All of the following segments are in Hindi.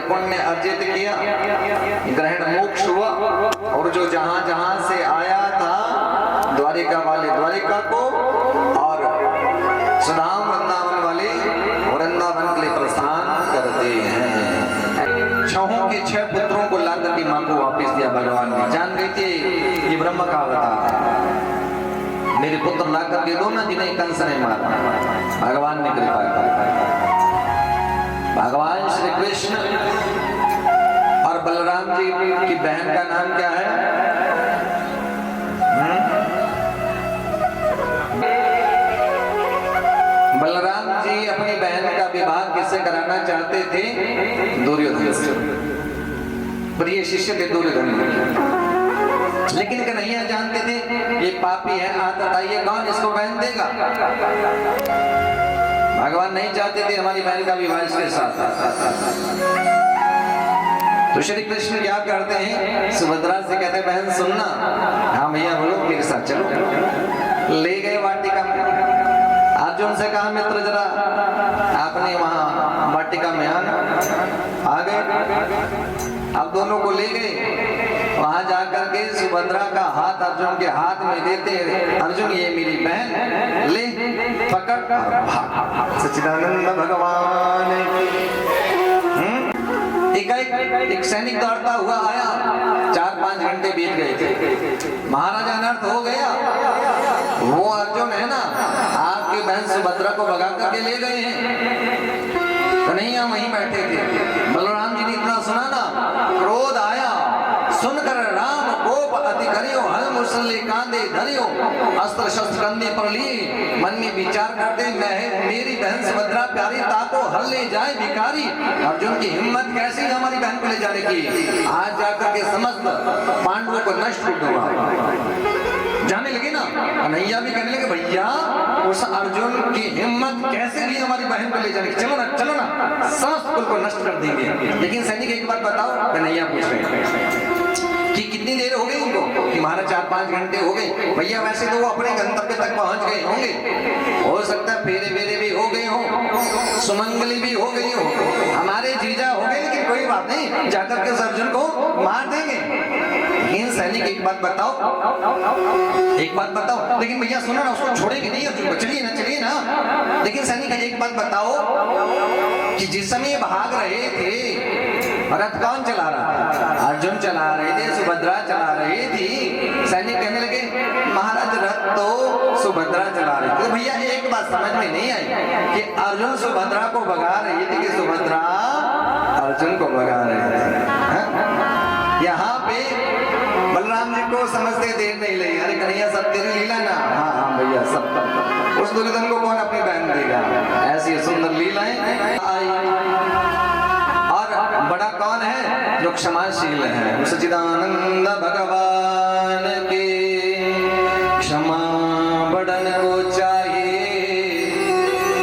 पुण्य अर्जित किया, ग्रहण मोक्ष हुआ, और जो जहां जहां से आया था द्वारिका वाले द्वारिका को और सुधाम वृंदावन वाले वृंदावन के लिए प्रस्थान करते हैं। छहों के 6 पुत्रों को लाकर के मां को वापस दिया भगवान ने। जान गई थी ये ब्रह्म का अवतार है, मेरे पुत्र ला करके दो ना जिन्हें कंस ने मारा। भगवान ने कृपा की। भगवान श्री कृष्ण और बलराम जी की बहन का नाम क्या है? बलराम जी अपनी बहन का विवाह किससे कराना चाहते थे? दुर्योधन से। प्रिय शिष्य थे दुर्योधन, लेकिन कन्हैया जानते थे ये पापी है, आदत आई है, कौन इसको बहन देगा? भगवान नहीं चाहते थे हमारी बहन का विवाह इसके साथ। तो श्री कृष्ण क्या करते हैं? सुभद्रा से कहते हैं बहन सुनना, हाँ भैया बोलो, मेरे साथ चलो। ले गए वाटिका में। अर्जुन से कहा मित्र जरा आपने वहां वाटिका में आ गए। अब दोनों को ले गए, वहां जाकर के सुभद्रा का हाथ अर्जुन के हाथ में देते, अर्जुन ये मेरी बहन, ले पकड़ भाग। सच्चिदानंद भगवान एक सैनिक दौड़ता हुआ आया, 4-5 घंटे बीत गए थे, महाराजा अनर्थ हो गया। वो अर्जुन है ना, आपकी बहन सुभद्रा को भगा करके ले गए हैं। कन्हैया वहीं बैठे थे। बलराम जी ने इतना सुना ना, क्रोध आया, सुनकर राम कोप अति करियो, हल मुसल्ले कांधे धरियो, अस्त्र शस्त्र कंधे पर लिए, मन में विचार करते मेरी बहन सुभद्रा प्यारी, ताको हल ले जाए भिखारी। अर्जुन की हिम्मत कैसी हमारी बहन को ले जाने की? आज जाकर के समस्त पांडवों को नष्ट कर दूंगा। जाने लगे ना, कन्हैया भी कहने लगे भैया उस अर्जुन की हिम्मत कैसे भी हमारी बहन को ले जाने की, चलो ना, समस्त कुल को नष्ट कर देंगे। लेकिन सैनिक एक बात बताओ, कन्हैया पूछ रहे कि कितनी देर हो गई उनको? कि महाराज 4-5 घंटे हो गए। भैया वैसे तो वो अपने गंतव्य तक पहुंच गए होंगे, हो सकता है फेरे वेरे भी हो गए हो, सुमंगली भी हो गई हो, हमारे जीजा हो गए, लेकिन कोई बात नहीं, जाकर के अर्जुन को मार देंगे। लेकिन सैनिक एक बात बताओ, लेकिन भैया सुनो ना, उसको छोड़ेंगे नहीं अर्जुन को, चलिए ना। लेकिन सैनिक एक बात बताओ कि जिस समय भाग रहे थे रथ कौन चला रहा था? अर्जुन चला रहे थे, सुभद्रा चला रही थी। सैनिक कहने लगे महाराज रथ तो सुभद्रा चला रही थी। तो भैया एक बात समझ में नहीं आई कि अर्जुन सुभद्रा को भगा रही थी कि सुभद्रा अर्जुन को भगा रही थी? यहाँ पे बलराम जी को समझते देर नहीं लगी। अरे कन्हैया सब तेरी लीला ना? हाँ भैया सब। उस दुर्योधन को कौन अपनी बहन देगा? ऐसी सुंदर लीलाएं आई। बड़ा कौन है? जो क्षमाशील है। सच्चिदानंद भगवान की क्षमा बड़न को चाहिए,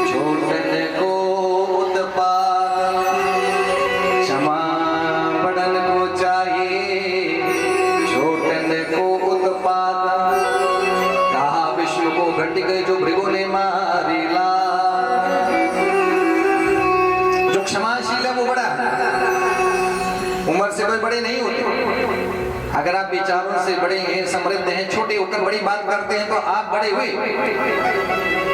छोटन को उत्पाद। क्षमा बड़न को चाहिए, छोटन को उत्पाद। कहा विष्णु को घट गए जो भृगु ने मारिला। जो क्षमाशील है वो बड़ा है, उम्र से कोई बड़े नहीं होते। अगर आप विचारों से बड़े हैं, समृद्ध हैं, छोटे होकर बड़ी बात करते हैं तो आप बड़े हुए।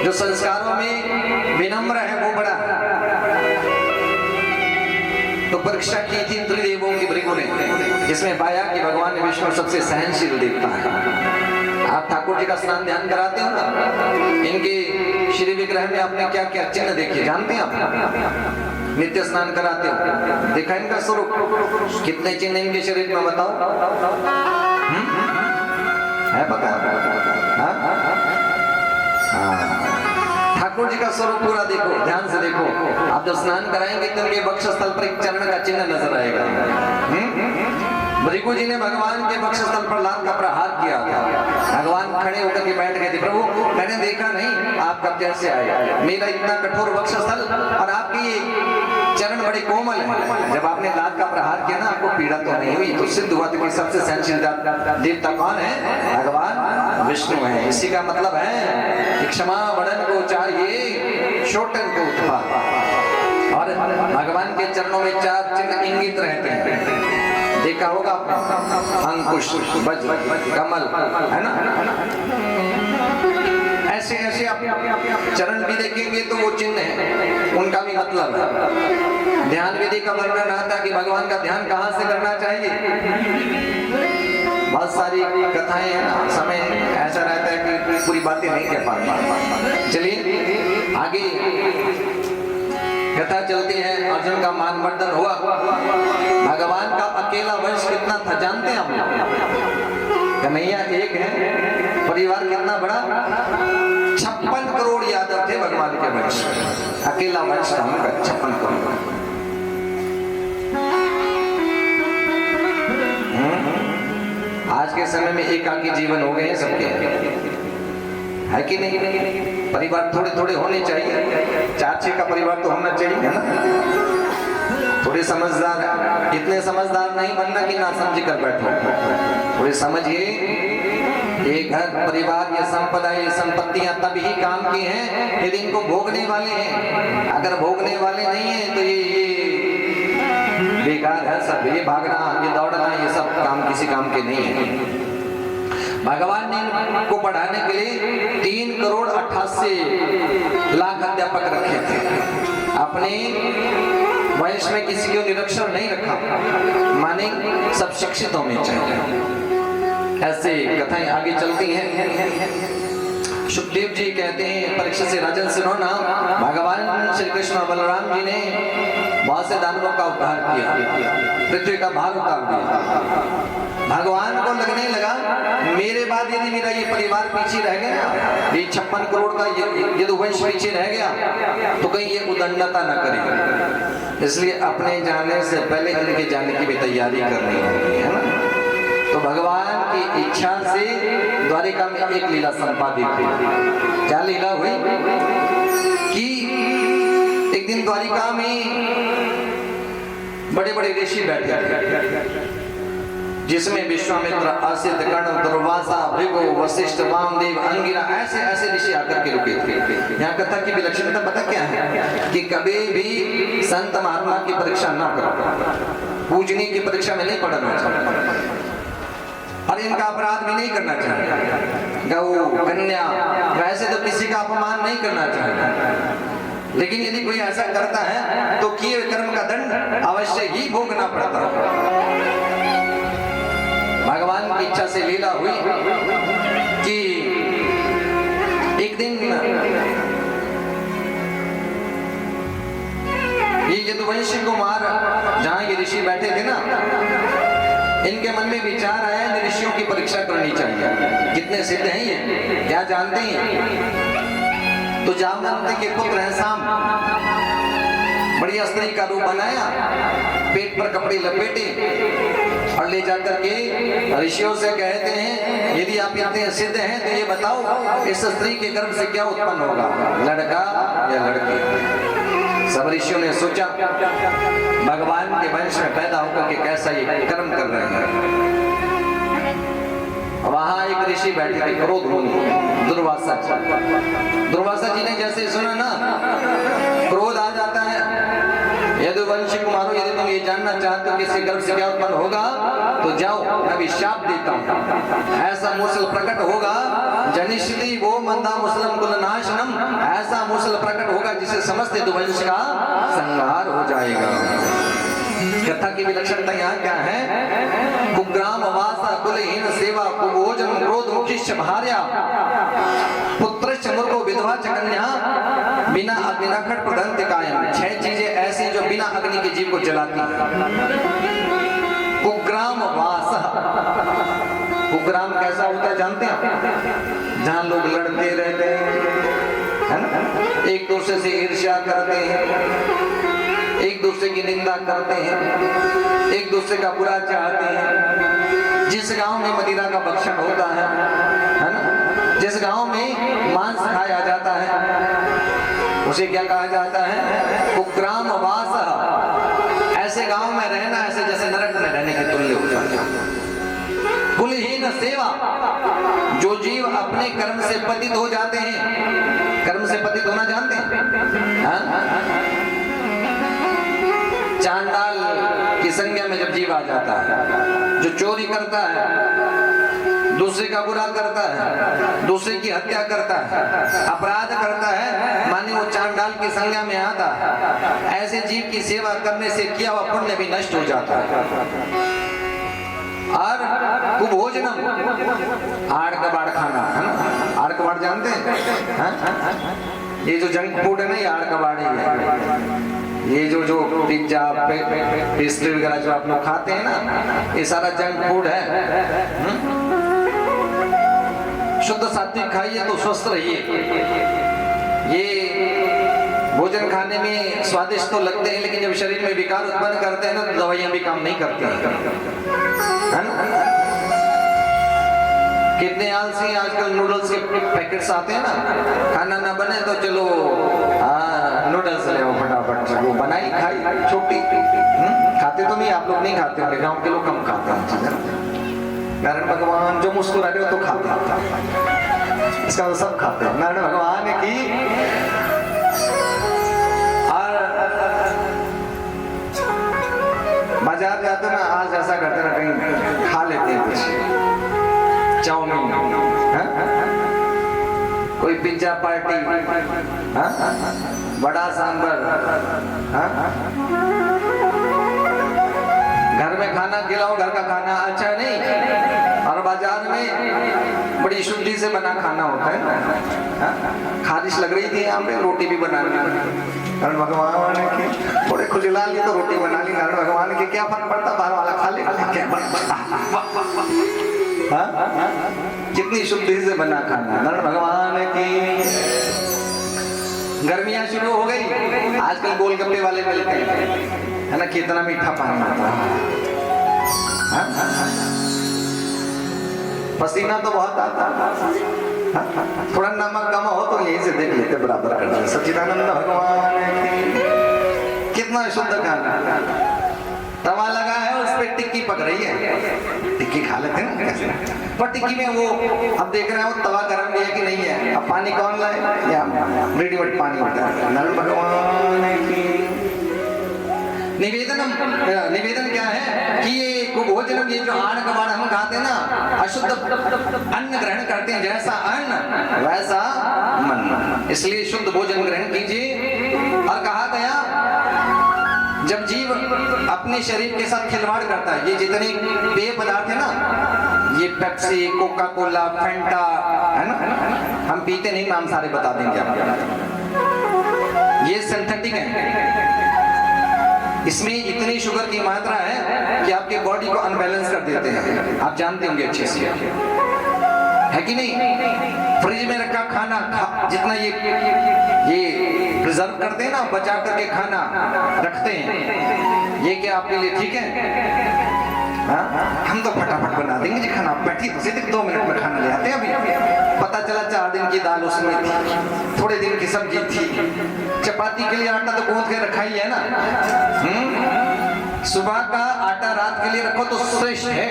जो संस्कारों में विनम्र है वो बड़ा है। तो परीक्षा की थी त्रिदेवों की भृगु ने, जिसमें पाया कि भगवान विष्णु सबसे सहनशील देवता है। आप ठाकुर जी का स्नान ध्यान कराते हो ना, इनके श्री विग्रह में आपने क्या क्या चिन्ह देखे जानते हैं आप? नित्य स्नान कराते हो, देखा इनका स्वरूप? कितने चिन्ह इनके शरीर में बताओ? है पता? ठाकुर जी का स्वरूप पूरा देखो, ध्यान से देखो। आप जब स्नान कराएंगे तो इनके वक्षस्थल पर एक चरण का चिन्ह नजर आएगा। भृगु जी ने भगवान के वक्षस्थल पर लात का प्रहार किया था। भगवान खड़े होकर के बैठ गए थे, प्रभु मैंने देखा नहीं आप कब जैसे आए, मेरा इतना कठोर वक्षस्थल और आपकी चरण बड़े कोमल है। जब आपने लात का प्रहार किया ना, आपको पीड़ा तो नहीं हुई। तो सिद्ध हुआ कि सबसे सहनशील देवता कौन है? भगवान विष्णु है। इसी का मतलब है कि क्षमा बड़न को चाहिए, छोटन को उत्पाद। और भगवान के चरणों में 4 चिन्ह इंगित रहते हैं, देखा होगा आपने, अंकुश, वज्र, कमल, है ना। ऐसे ऐसे आप चरण भी देखेंगे तो वो चिन्ह है, उनका भी मतलब है। ध्यान विधि का वर्णन आता कि भगवान का ध्यान कहाँ से करना चाहिए। बहुत सारी कथाएं हैं ना, समय ऐसा रहता है कि पूरी बातें नहीं कह पाते। चलिए आगे कथा चलती है। अर्जुन का मानमर्दन हुआ। भगवान का अकेला वंश कितना था जानते हैं आप? कन्हैया एक है, परिवार कितना बड़ा, 56 करोड़ यादव थे भगवान के वंश, अकेला वंश था उनका 56 करोड़। आज के समय में एकाकी जीवन हो गए हैं सबके, है कि नहीं? परिवार थोड़े थोड़े होने चाहिए, 4-6 का परिवार तो होना चाहिए, है ना। थोड़े समझदार, इतने समझदार नहीं बनना कि ना समझ कर बैठो। थोड़े समझिए, ये घर परिवार, ये संपदा, ये संपत्तियां तभी काम की हैं यदि इनको भोगने वाले हैं। अगर भोगने वाले नहीं है तो ये बेकार है सब। ये भागना, ये दौड़ना, ये सब काम किसी काम के नहीं है। भगवान ने इनको पढ़ाने के लिए 3 करोड़ 88 लाख अध्यापक रखे थे। अपने वंश में किसी को निरक्षर नहीं रखा, माने सब शिक्षित होने चाहिए। ऐसे कथाएं आगे चलती हैं। सुखदेव जी कहते हैं, परीक्षित से राजन सुनो ना, भगवान श्री कृष्ण बलराम जी ने बहुत से दानवों का उद्धार किया, पृथ्वी का भार उतार दिया। भगवान को लगने लगा मेरे बाद यदि मेरा ये परिवार पीछे रह गया, ये 56 करोड़ का यदि वंश पीछे रह गया तो कहीं ये उदंडता न करे, इसलिए अपने जाने से पहले इनके जाने की भी तैयारी करनी होगी, है ना। तो भगवान की इच्छा से द्वारिका में एक लीला संपादित हुई। क्या लीला हुई कि एक दिन द्वारिका में बड़े बड़े ऋषि बैठे थे, जिसमें विश्वामित्र, असित, कर्ण, दुर्वासा, भृगु, वशिष्ठ, वामदेव, अंगिरा, ऐसे ऐसे ऋषि आकर के रुके थे। यहाँ कथा की विलक्षणता पता क्या है कि कभी भी संत महात्मा की परीक्षा न करो, पूजनी की परीक्षा में नहीं पढ़ना चाहिए और इनका अपराध भी नहीं करना चाहिए। गौ, कन्या, वैसे तो किसी का अपमान नहीं करना चाहिए, लेकिन यदि कोई ऐसा करता है तो किए कर्म का दंड अवश्य ही भोगना पड़ता है। भगवान की इच्छा से लीला हुई कि एक दिन ये यदुवंशी कुमार, जहां ये ऋषि बैठे थे ना, इनके मन में विचार आया इन ऋषियों की परीक्षा करनी चाहिए, कितने सिद्ध हैं ये, क्या जानते हैं। तो जामवंत के पुत्र हैं साम, बढ़िया स्त्री का रूप बनाया, पेट पर कपड़े लपेटे और ले जाकर के ऋषियों से कहते हैं यदि आप इतने सिद्ध हैं तो ये बताओ इस स्त्री के गर्भ से क्या उत्पन्न होगा, लड़का या लड़की। सब ऋषियों ने सोचा भगवान के वंश में पैदा होकर के कैसा ये कर्म कर रहे हैं। वहां एक ऋषि बैठे थे, क्रोध मुनि, दुर्वासा जी। दुर्वासा जी ने जैसे सुना ना, क्रोध आ जाता है। यदुवंशी कुमारों, यदि तुम ये जानना चाहते हो कि इसके गर्भ से क्या उत्पन्न होगा तो जाओ, मैं भी शाप देता हूँ। ऐसा मूसल प्रकट होगा, जनिष्यति वो मंदा मुसलम कुलनाशनम, ऐसा मूसल प्रकट होगा जिससे समस्त यदुवंश का संहार हो जाएगा। कथा की विलक्षणता यहाँ क्या है? कुग्राम वासा कुलहीन सेवा कुभोजन क्रोध मुखिष्य भार्या पुत्रश्च मूर्खो विधवा च कन्या बिना अग्नि खट प्रदंत कायम। 6 चीजें ऐसी जो बिना अग्नि के जीव को जलाती हैं। कुग्राम वासा, कुग्राम कैसा होता है जानते हैं? जहां लोग लड़ते रहते हैं, है ना, एक दूसरे से ईर्ष्या करते हैं, एक दूसरे की निंदा करते हैं, एक दूसरे का बुरा चाहते हैं। जिस गांव में मदिरा का भक्षण होता है ना, जिस गांव में मांस खाया जाता है उसे क्या कहा जाता है? कुग्राम वास। ऐसे गांव में रहना ऐसे जैसे नरक में रहने के तुल्य हो जाता है। कुलहीन सेवा, जो जीव अपने कर्म से पतित हो जाते हैं, कर्म से पतित होना जानते हैं? चांडाल की संज्ञा में जब जीव आ जाता है, जो चोरी करता है, दूसरे का बुरा करता है, दूसरे की हत्या करता है, अपराध करता है, माने वो चांडाल की संज्ञा में आता है। ऐसे जीव की सेवा करने से किया हुआ पुण्य भी नष्ट हो जाता है। और कुभोजनम, आड़ कबाड़ खाना, है ना? आड़ कबाड़ जानते हैं? ये जो जंक फूड है ना, ये आड़ कबाड़ ही है। ये जो पिज्जा पेस्ट्री वगैरह जो आप लोग खाते हैं ना, ये सारा जंक फूड है। शुद्ध सात्विक खाइए तो स्वस्थ रहिए। ये भोजन खाने में स्वादिष्ट तो लगते हैं, लेकिन जब शरीर में विकार उत्पन्न करते हैं ना, तो दवाइयां भी काम नहीं करती है ना? कितने आलसी आजकल नूडल्स के पैकेट्स आते हैं ना, खाना ना बने तो चलो नूडल्स ले आओ फटाफट, वो बनाई खाई छोटी। खाते तो नहीं, आप लोग नहीं खाते होंगे, गांव के लोग कम खाते हैं। नारायण भगवान जो मुस्कुरा रहे हो तो खाते हैं, इसका तो सब खाते हैं। नारायण भगवान की और बाजार जाते ना, आज ऐसा करते ना, कहीं खा लेते हैं कुछ चाउमीन, कोई पिज्जा पार्टी, बड़ा सांबर, घर में खाना खिलाओ, घर का खाना अच्छा नहीं, और बाजार में बड़ी शुद्धि से बना खाना होता है। खारिश लग रही थी यहाँ पे, रोटी भी बनानी, नारायण भगवान की थोड़े खुजला ली तो रोटी बना ली। नारायण भगवान के क्या फर्क पड़ता, बाहर वाला खा ले, कितनी शुद्धि से बना खाना। नारायण भगवान की गर्मियां शुरू हो गई, आजकल गोलगप्पे वाले मिलते हैं, है ना? कितना मीठा पानी होता है, पसीना तो बहुत आता है, थोड़ा नमक कम हो तो यहीं से देख लेते, बराबर कर देते। सच्चिदानंद भगवान की कितना शुद्ध खाना। तवा लगा है, उस पे टिक्की पक रही है, टिक्की खा लेते हैं कैसे? पर टिक्की में वो अब देख रहे हैं वो तवा गर्म भी है कि नहीं है, अब पानी कौन लाए, या रेडीमेड पानी होता है। नारायण भगवान की निवेदन क्या है कि ये कुभोजनम, ये जो आड़ कबाड़ हम खाते हैं ना, अशुद्ध अन्न ग्रहण करते हैं, जैसा अन्न वैसा मन, इसलिए शुद्ध भोजन ग्रहण कीजिए। और कहा गया जब जीव अपने शरीर के साथ खिलवाड़ करता है, ये जितने पेय पदार्थ है ना, ये पेप्सी, कोका कोला, फेंटा, है ना, हम पीते नहीं, नाम सारे बता देंगे आपको। ये सिंथेटिक है, इसमें इतनी शुगर की मात्रा है कि आपके बॉडी को अनबैलेंस कर देते हैं, आप जानते होंगे अच्छे से, है कि नहीं? फ्रिज में रखा खाना जितना ये प्रिजर्व करते हैं ना, बचा करके खाना रखते हैं, ये क्या आपके लिए ठीक है? हम तो फटाफट बना देंगे जी खाना, बैठी तो सीधे 2 मिनट में खाना ले आते हैं। अभी पता चला 4 दिन की दाल उसमें थी, थोड़े दिन की सब्जी थी, चपाती के लिए आटा तो गूंथ के रखा ही है ना। सुबह का आटा रात के लिए रखो तो श्रेष्ठ है,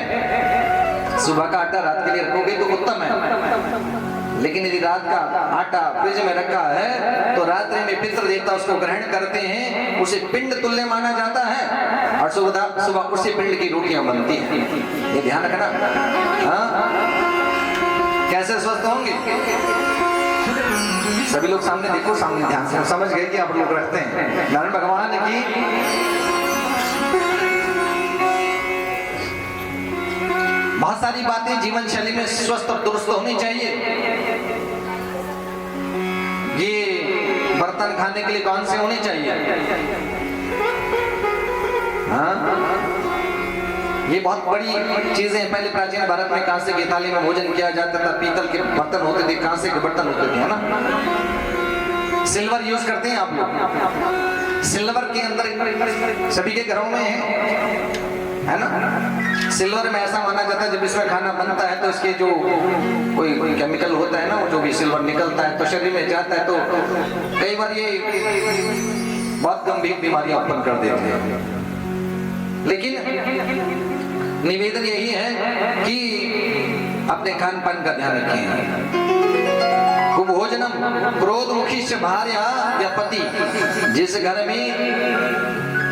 सुबह का आटा रात के लिए रखोगे तो उत्तम है। लेकिन यदि रात का आटा फ्रिज में रखा है तो रात्रि में पितृ देवता उसको ग्रहण करते हैं, उसे पिंड तुल्य माना जाता है, और सुबह उसी पिंड की रोटियां बनती हैं। ये ध्यान रखना। कैसे स्वस्थ होंगे? सभी लोग सामने देखो, सामने ध्यान से, समझ गए कि आप लोग रखते हैं। नारायण भगवान की बहुत सारी बातें जीवन शैली में स्वस्थ और दुरुस्त होनी चाहिए। ये बर्तन खाने के लिए कौन से होने चाहिए? ये बहुत बड़ी चीजें हैं। पहले प्राचीन भारत में कांसे की थाली में भोजन किया जाता था, पीतल के बर्तन होते थे, कांसे के बर्तन होते थे, है ना। सिल्वर यूज करते हैं आप लोग? सिल्वर के अंदर सभी के घरों में है ना। सिल्वर में ऐसा माना जाता है जब इसमें खाना बनता है तो इसके जो कोई केमिकल होता है ना, वो जो भी सिल्वर निकलता है तो शरीर में जाता है, तो कई बार ये बहुत गंभीर बीमारियां उत्पन्न कर देते हैं। लेकिन निवेदन यही है कि अपने खान पान का ध्यान रखें। कुभोजनम क्रोधमुखी से भार्या या पति, जिस घर में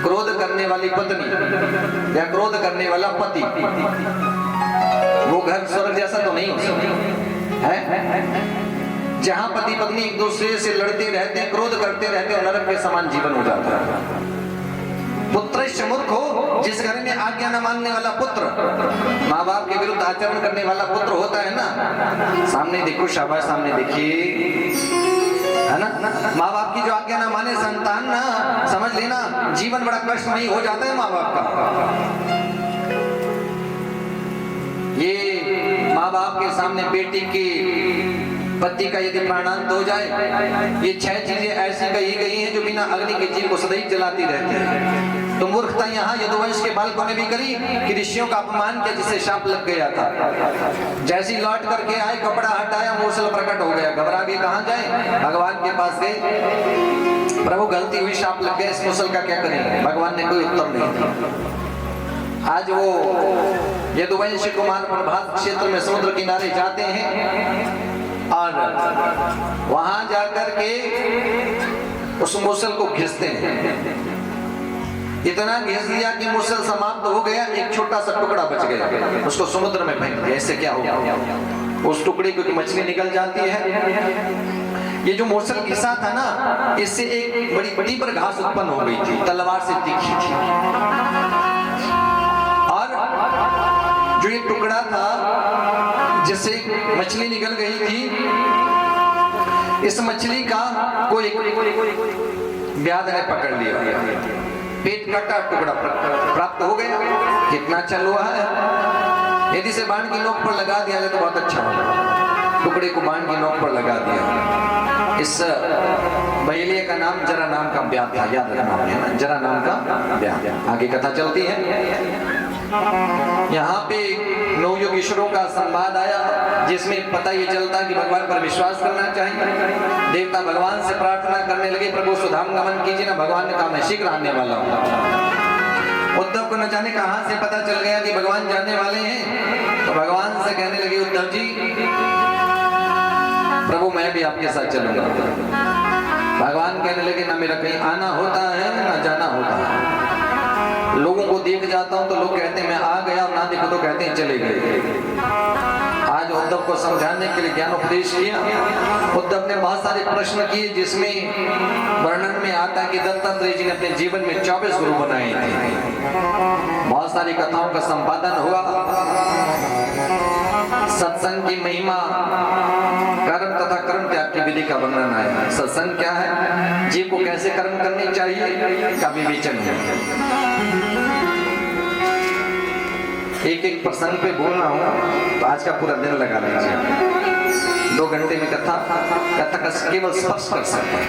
क्रोध करने वाली पत्नी या क्रोध करने वाला पति, वो घर स्वर्ग जैसा तो नहीं हो सकता है। जहां पति पत्नी एक दूसरे से लड़ते रहते हैं, क्रोध करते रहते हैं, नरक के समान जीवन हो जाता है। पुत्र मूर्ख हो, जिस घर में आज्ञा न मानने वाला पुत्र, माँ बाप के विरुद्ध आचरण करने वाला पुत्र होता है ना, सामने देखो, शाबाश, सामने देखिए, है ना। माँ बाप की जो आज्ञा ना माने संतान ना, समझ लेना जीवन बड़ा कष्टमयी हो जाता है माँ बाप का। ये माँ बाप के सामने बेटी की पति का यदि प्राणांत हो जाए, ये 6 चीजें ऐसी कही गई हैं जो बिना अग्नि के जीव को सदैव जलाती रहती है। तो मूर्खता यहाँ यदुवंश के बालकों ने भी करी कि ऋषियों का अपमान किया, जिससे शाप लग गया था। जैसी लौट करके आए, कपड़ा हटाया, मूसल प्रकट हो गया, घबरा गए, कहाँ जाए, भगवान के पास गए, प्रभु गलती हुई, शाप लग गया, इस मूसल का क्या करें। भगवान ने कोई उत्तर नहीं दिया। आज वो यदुवंशी कुमार प्रभात क्षेत्र में समुद्र किनारे जाते हैं और वहां जाकर के उस मूसल को घिसते हैं। इतना घिस दिया कि मूसल समाप्त हो गया, एक छोटा सा टुकड़ा बच गया, उसको समुद्र में फेंक दिया। इससे क्या होगा, उस टुकड़े की मछली निकल जाती है। ये जो मूसल घिसा था ना, इससे एक बड़ी तीव्र घास उत्पन्न हो गई थी, तलवार से तीखी थी। और जो ये टुकड़ा था जिससे मछली निकल गई थी, इस मछली का कोई व्याध ने पकड़ लिया, पेट काटा, टुकड़ा प्राप्त हो गया। कितना अच्छा लोहा है, यदि से बाण की नोक पर लगा दिया जाए तो बहुत अच्छा होगा। टुकड़े को बाण की नोक पर लगा दिया। इस बहेलिए का नाम जरा नाम का व्याध था, याद रखना है ना, जरा नाम का व्याध। आगे कथा चलती है। यहाँ पे नौ योगेश्वरों का संवाद आया, जिसमें पता ये चलता कि भगवान पर विश्वास करना चाहिए। देवता भगवान से प्रार्थना करने लगे, प्रभु सुधाम गमन कीजिए ना। भगवान ने कहा मैं शीघ्र आने वाला हूँ। उद्धव को न जाने कहां से पता चल गया कि भगवान जाने वाले हैं, तो भगवान से कहने लगे, उद्धव जी प्रभु मैं भी आपके साथ चलूंगा। भगवान कहने लगे, ना मेरा कहीं आना होता है ना जाना होता है। लोगों को देख जाता हूं तो लोग कहते हैं मैं आ गया, और ना देखो तो कहते हैं चले गए। आज उद्धव को समझाने के लिए ज्ञान उपदेश किया। उद्धव ने बहुत सारे प्रश्न किए, जिसमें वर्णन में आता है कि दत्तात्रेय जी ने अपने जीवन में 24 गुरु बनाए थे। बहुत सारी कथाओं का संपादन हुआ। सत्संग की महिमा, कर्म तथा कर्म त्याग की विधि का वर्णन आया। सत्संग क्या है, जीव को कैसे कर्म करने चाहिए का विवेचन है। एक प्रसंग पे बोल रहा हूँ तो आज का पूरा दिन लगा लीजिए। 2 घंटे में कथा का केवल स्पर्श कर सकते हैं।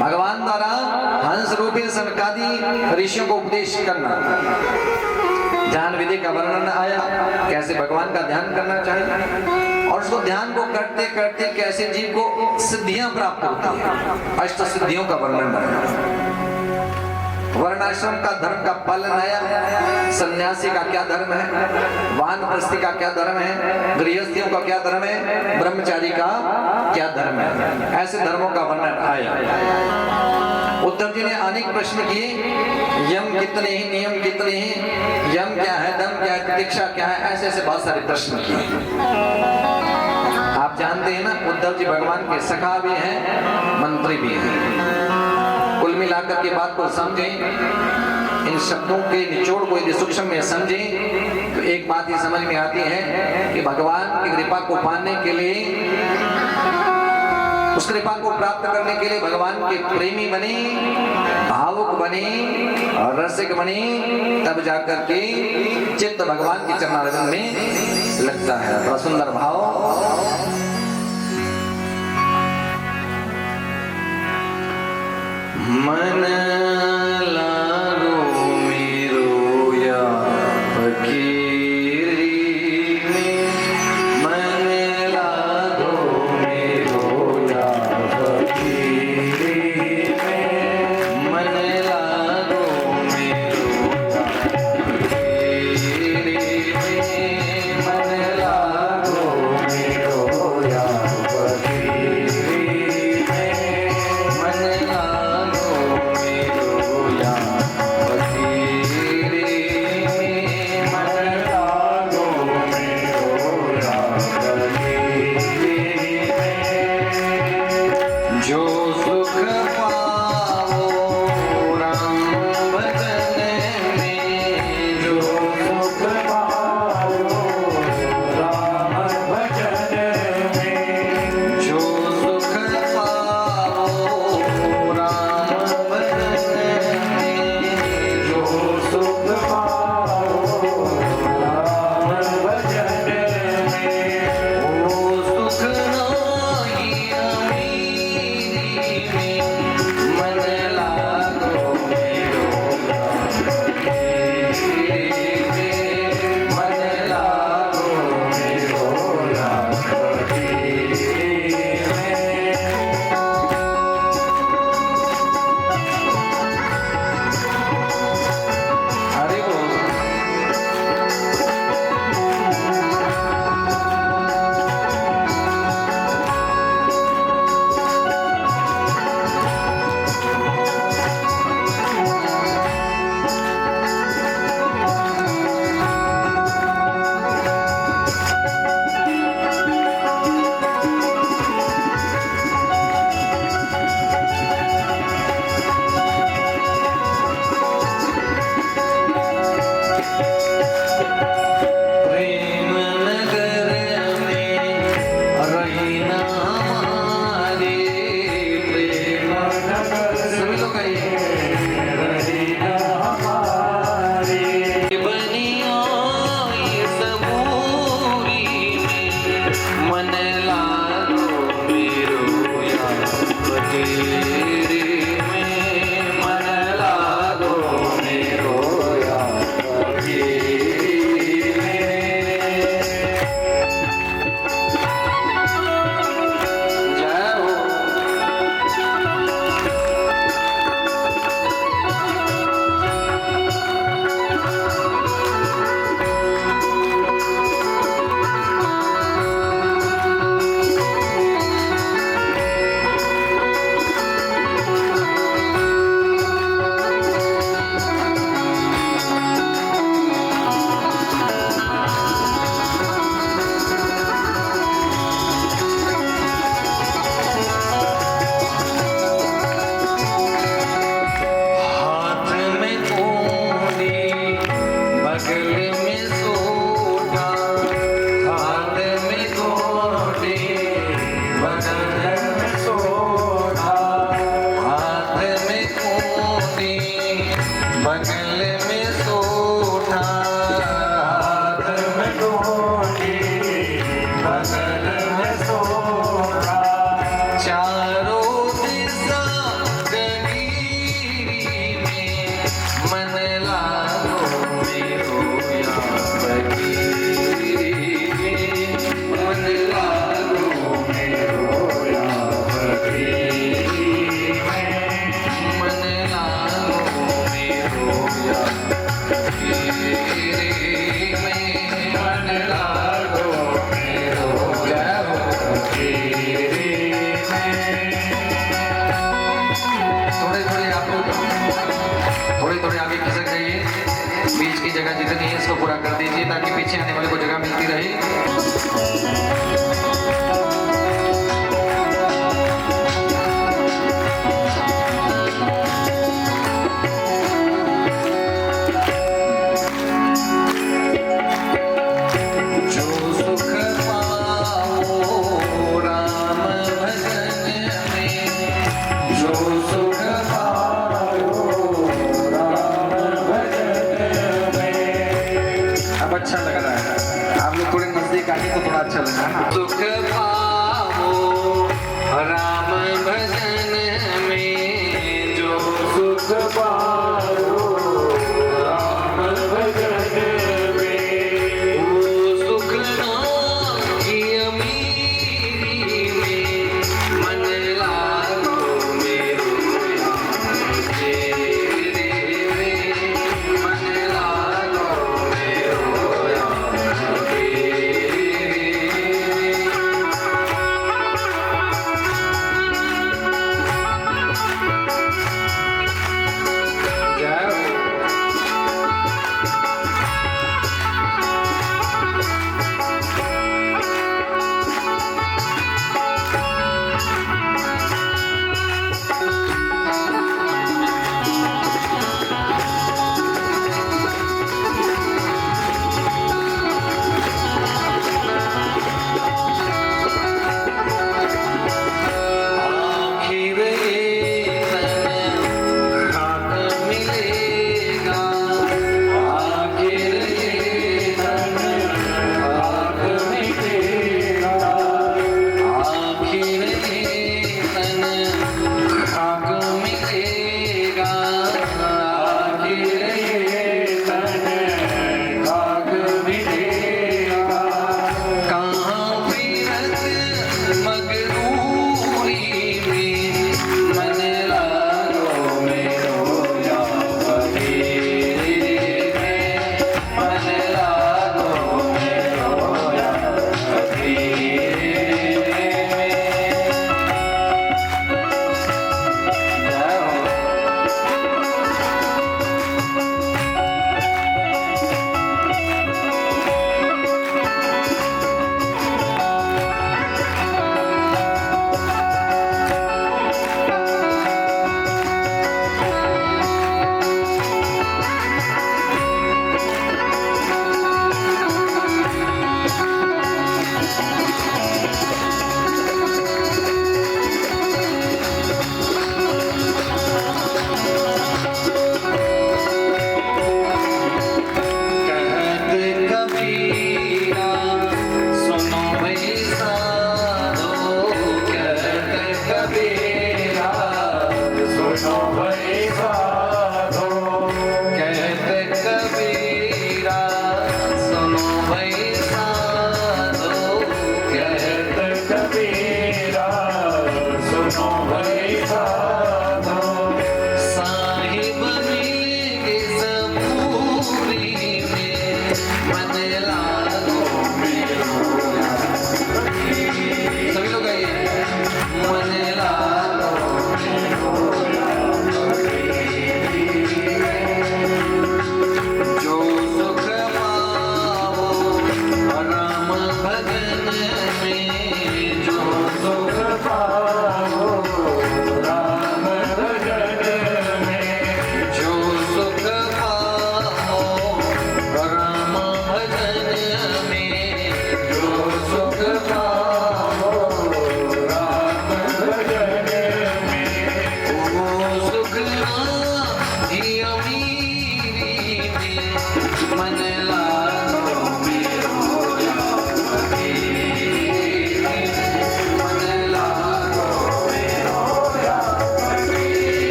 भगवान द्वारा हंस रूपी सनकादि ऋषियों को उपदेश करना, ध्यान विधि का वर्णन आया, कैसे भगवान का ध्यान करना चाहिए, और उसको ध्यान को करते करते कैसे जीव को सिद्धियां प्राप्त होती है। अष्ट सिद्धियों का वर्णन आया। वर्णाश्रम का धर्म का पालन आया, सन्यासी का क्या धर्म है, वानप्रस्थी का क्या धर्म है, गृहस्थियों का क्या धर्म है, ब्रह्मचारी का क्या धर्म है, ऐसे धर्मों का वर्णन आया। उद्धव जी ने अनेक प्रश्न किए, यम कितने हैं, नियम कितने हैं, यम क्या है, दम क्या है, प्रतीक्षा क्या है, ऐसे ऐसे बहुत सारे प्रश्न किए। आप जानते हैं ना, उद्धव जी भगवान के सखा भी हैं, मंत्री भी हैं। कुल मिलाकर के बात को समझें, इन शब्दों के निचोड़ को यदि सूक्ष्म में समझें तो एक बात ये समझ में आती है कि भगवान की कृपा को पाने के लिए, उस कृपा को प्राप्त करने के लिए भगवान के प्रेमी बने, भावुक बने और रसिक बने, तब जाकर के चित्त भगवान के चरणारविंद में लगता है। बड़ा सुंदर भाव। मन लागो मेरो या फकीरी में, मन लागो मेरो या फकीरी में, मन लागो मेरो या फकीरी में, मन लागो मेरो या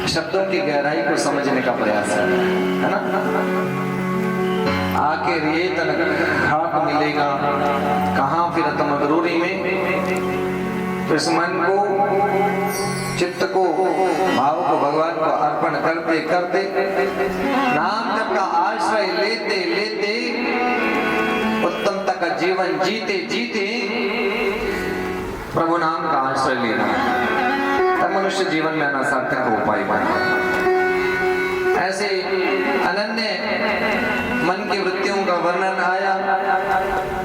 शब्दों की गहराई को समझने का प्रयास है ना। आके रेत खाक मिलेगा कहाँ फिरत मगरूरी में। तो इस मन को, चित्त को, भाव को भगवान को अर्पण करते करते, नाम जप का आश्रय लेते लेते, उत्तमता का जीवन जीते जीते प्रभु नाम का आश्रय लेना, तब मनुष्य जीवन में अनासार्थक का उपाय बना। ऐसे अनन्य मन की वृत्तियों का वर्णन आया,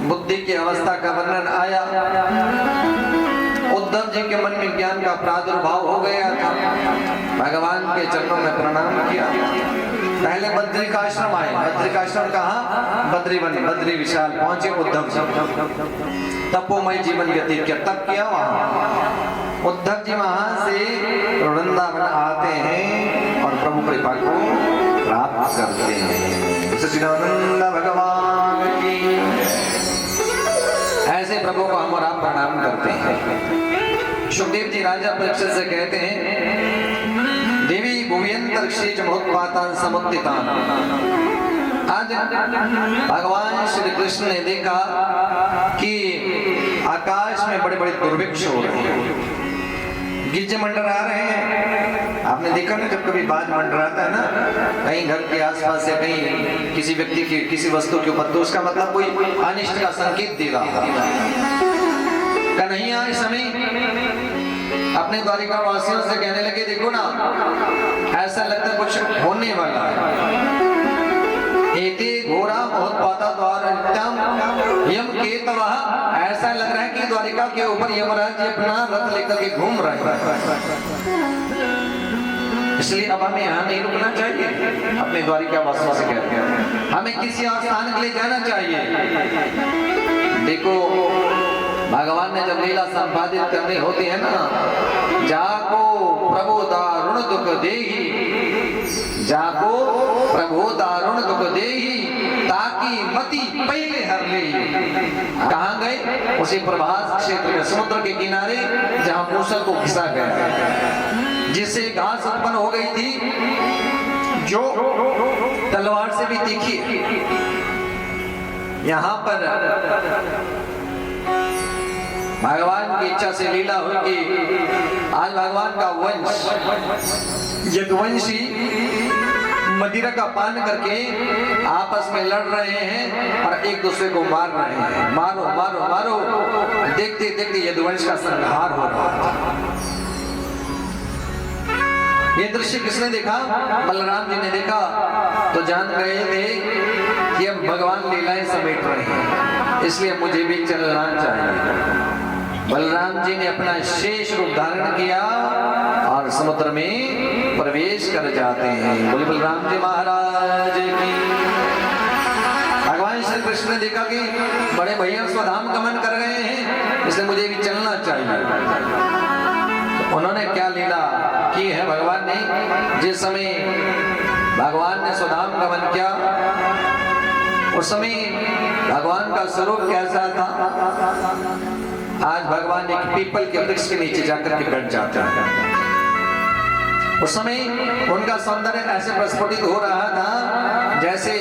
बुद्धि की अवस्था का वर्णन आया। उद्धव जी के मन में ज्ञान का प्रादुर्भाव हो गया था। भगवान के चरणों में प्रणाम किया। पहले बद्री का आश्रम आए। बद्री का आश्रम कहाँ? बद्रीवन, बद्री विशाल पहुंचे उद्धव जी। तपोमय जीवन व्यतीत किया, तप किया वहां। उद्धव जी वहां से वृंदावन आते हैं और प्रभु कृपा को प्राप्त करते हैं। सच्चिदानंद भगवान की। ऐसे प्रभु को हम और आप प्रणाम करते हैं। सुखदेव जी राजा परीक्षित से कहते हैं, देवी भुवयंतर क्षेज महोत्पातान समुत्थितान। आज भगवान श्री कृष्ण ने देखा कि आकाश में बड़े बड़े दुर्भिक्ष हो रहे हैं, गिरजे मंडरा रहे हैं। आपने देखा ना, जब कभी बाज मंडराता है ना कहीं घर के आसपास या कहीं किसी व्यक्ति की किसी वस्तु के ऊपर, तो उसका मतलब कोई अनिष्ट का संकेत दे रहा है। कन्हैया इस समय अपने द्वारिका वासियों से कहने लगे, देखो ना ऐसा लगता कुछ होने वाला है। एते घोरा महोत्पाता द्वार यम केतवः। ऐसा लग रहा है कि द्वारिका के ऊपर यमराज जी अपना रथ लेकर के घूम रहे हैं। इसलिए अब हमें यहाँ नहीं रुकना चाहिए। अपने द्वारिका वासियों से कहते हैं हमें किसी और स्थान के लिए जाना चाहिए। देखो भगवान ने जब लीला संपादित करनी होती है ना, जाको प्रभु दारुण दुख देही, जाको प्रभु दारुण दुख देही, ताकि मति पहले हर ले। कहाँ गए? उसी प्रभास क्षेत्र में, समुद्र के किनारे जहाँ मूसल को घिसा गया, जिससे घास उत्पन्न हो गई थी जो तलवार से भी तीखी। यहाँ पर भगवान की इच्छा से लीला होगी। आज भगवान का वंश यदुवंशी मदिरा का पान करके आपस में लड़ रहे हैं और एक दूसरे को मार रहे हैं। मारो मारो मारो। देखते देखते यदुवंश का संहार हो रहा था। ये दृश्य किसने देखा? बलराम जी ने देखा तो जान गए थे कि अब भगवान लीलाएं समेट रहे हैं, इसलिए मुझे भी चलना चाहिए। बलराम जी ने अपना शेष रूप धारण किया और समुद्र में प्रवेश कर जाते हैं। बोले बलराम जी महाराज की। भगवान श्री कृष्ण ने देखा कि बड़े भैया स्वधाम गमन कर गए हैं, इसलिए मुझे भी चलना चाहिए। तो उन्होंने क्या लीला की है भगवान ने? जिस समय भगवान ने स्वधाम गमन किया उस समय भगवान का स्वरूप कैसा था? आज भगवान एक पीपल के वृक्ष के नीचे जाकर के बैठ जाते हैं। उस समय उनका सौंदर्य ऐसे प्रस्फुटित हो रहा था जैसे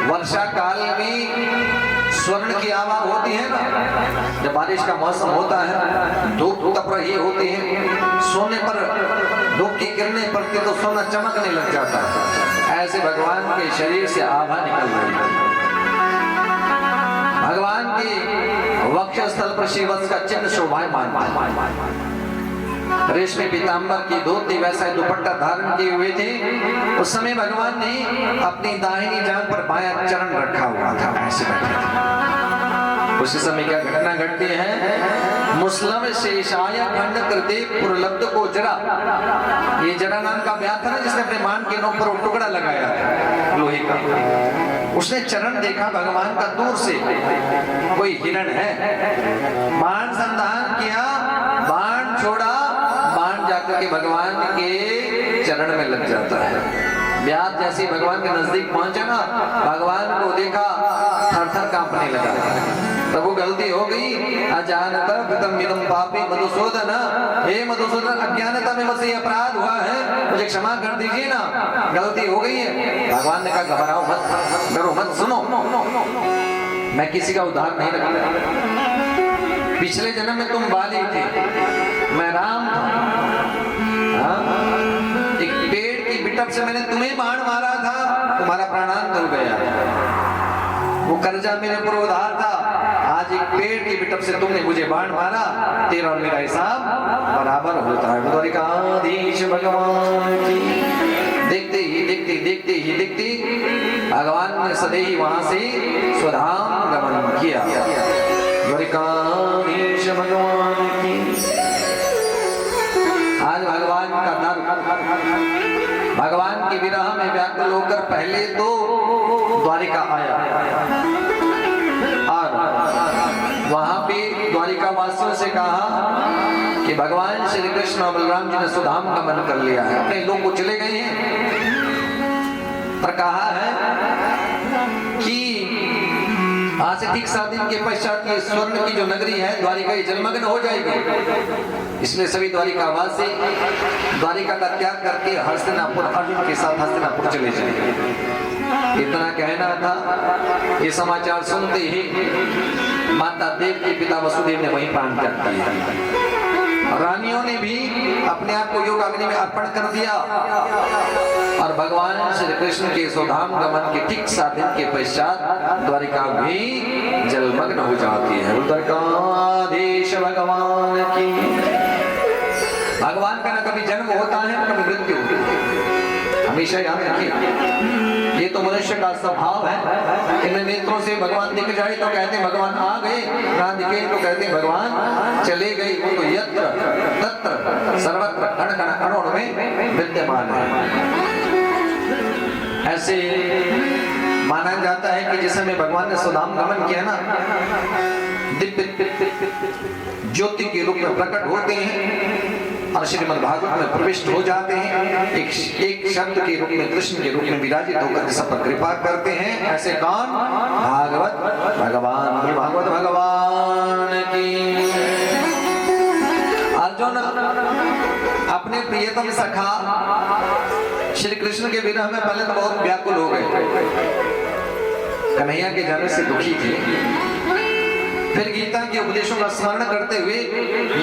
वर्षा काल में स्वर्ण की आवा होती है ना, जब बारिश का मौसम होता है, धूप तप रही होती है, सोने पर धूप की किरणें पड़ती तो सोना चमकने लग जाता है। ऐसे भगवान के शरीर से आभा निकल रही है। भगवान के वक्षस्थल पर शिवत्स का चिन्ह शोभायमान, रेशमी पीतांबर की धोती वैसा दुपट्टा धारण किए हुए थे। उस समय भगवान ने अपनी दाहिनी जांघ पर बायां चरण रखा हुआ था, ऐसे बैठे थे। उसी समय क्या घटना घटती है? मुस्लिम शेषाय खंड कृते पुरलब्ध को जरा, ये जरा नाम का ब्याह था ना जिसने अपने मान के नोक पर टुकड़ा लगाया था लोहे का। उसने चरण देखा भगवान का दूर से, कोई हिरण है। बाण संधान किया, बाण छोड़ा, बाण जाकर के भगवान के चरण में लग जाता है। व्यास जैसे ही भगवान के नजदीक पहुंचे ना, भगवान को देखा थर थर कांपने लगा। तब वो गलती हो गई, अजानता कृतम इदं पापी मधुसूदन, हे मधुसूदन अज्ञानता में मुझसे अपराध हुआ है, मुझे क्षमा कर दीजिए ना, गलती हो गई है। भगवान ने कहा घबराओ मत, डरो मत, सुनो मैं किसी का उद्धार नहीं रखा। पिछले जन्म में तुम बाली थे, मैं राम था। एक पेड़ की बिटप से मैंने तुम्हें बाण मारा था, तुम्हारा प्राणांत हो गया। वो कर्जा मेरे ऊपर उधार था, आज एक पेड़ की बिटप से तुमने मुझे बाण मारा, तेरा और मेरा हिसाब बराबर होता है। द्वारिकाधीश भगवान की। देखते ही भगवान ने सदैव वहां से स्वधाम गमन किया। द्वारिकाधीश भगवान की। आज भगवान का दर, भगवान की विरह में व्याकुल होकर पहले तो द्वारिका आया और वहां पे द्वारिका वासियों से कहा कि भगवान श्री कृष्ण और बलराम जी ने सुधाम गमन कर लिया है, अपने लोग को चले गए हैं। और कहा है कि आज से ठीक 7 दिन के पश्चात ये स्वर्ण की जो नगरी है द्वारिका जलमग्न हो जाएगी। इसलिए सभी द्वारिकावासी द्वारिका का त्याग करके हस्तिनापुर अर्जुन के साथ हस्तिनापुर चले जाएंगे। इतना कहना था। ये समाचार सुनते ही माता देवकी पिता वसुदेव ने वहीं प्राण त्याग किया। रानियों ने भी अपने आप को योग अग्नि में अर्पण कर दिया और भगवान श्री कृष्ण के स्वधाम गमन के ठीक 7 दिन के पश्चात द्वारिका भी जलमग्न हो जाती है। द्वारिकाधीश भगवान की। भगवान का न कभी जन्म होता है न कभी मृत्यु होती है, हमेशा याद रखिए। ये तो मनुष्य का स्वभाव है। इन नेत्रों से भगवान दिख जाए तो कहते भगवान आ गए, ना दिखे तो कहते भगवान चले गए। वो तो यत्र तत्र सर्वत्र कण कण अणु में विद्यमान है। ऐसे माना जाता है कि जिस समय भगवान ने सुधाम गमन किया ना, दिव्य ज्योति के रूप में प्रकट होते हैं और श्रीमद् भागवत में प्रविष्ट हो जाते हैं। एक शब्द के रूप में कृष्ण के रूप में विराजित होकर सब पर कृपा करते हैं। ऐसे कौन? भागवत भगवान। भागवत भगवान की। अर्जुन अपने प्रियतम सखा श्री कृष्ण के विरह में पहले तो बहुत व्याकुल हो गए, कन्हैया के जाने से दुखी थे। फिर गीता के उपदेशों का स्मरण करते हुए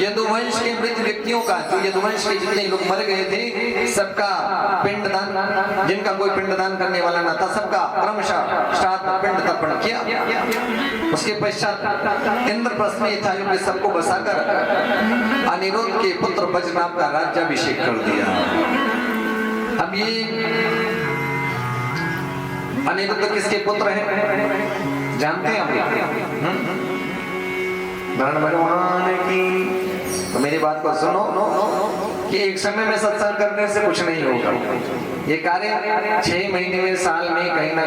यदुवंश के मृत व्यक्तियों का, जो यदुवंश के जितने लोग मर गए थे, सबका पिंडदान, जिनका कोई पिंडदान करने वाला न था, सबका क्रमशः श्राद्ध पिंड तर्पण किया। उसके पश्चात इंद्रप्रस्थ में था कि सबको बसाकर अनिरुद्ध के पुत्र बजनाभ का राज्याभिषेक कर दिया। अब ये अनिरुद्ध किसके पुत्र हैं जानते हैं हम? नारायण भगवान की। तो मेरी बात को सुनो कि एक समय में सत्संग करने से कुछ नहीं होगा। ये कार्य 6 महीने में, साल में कहीं ना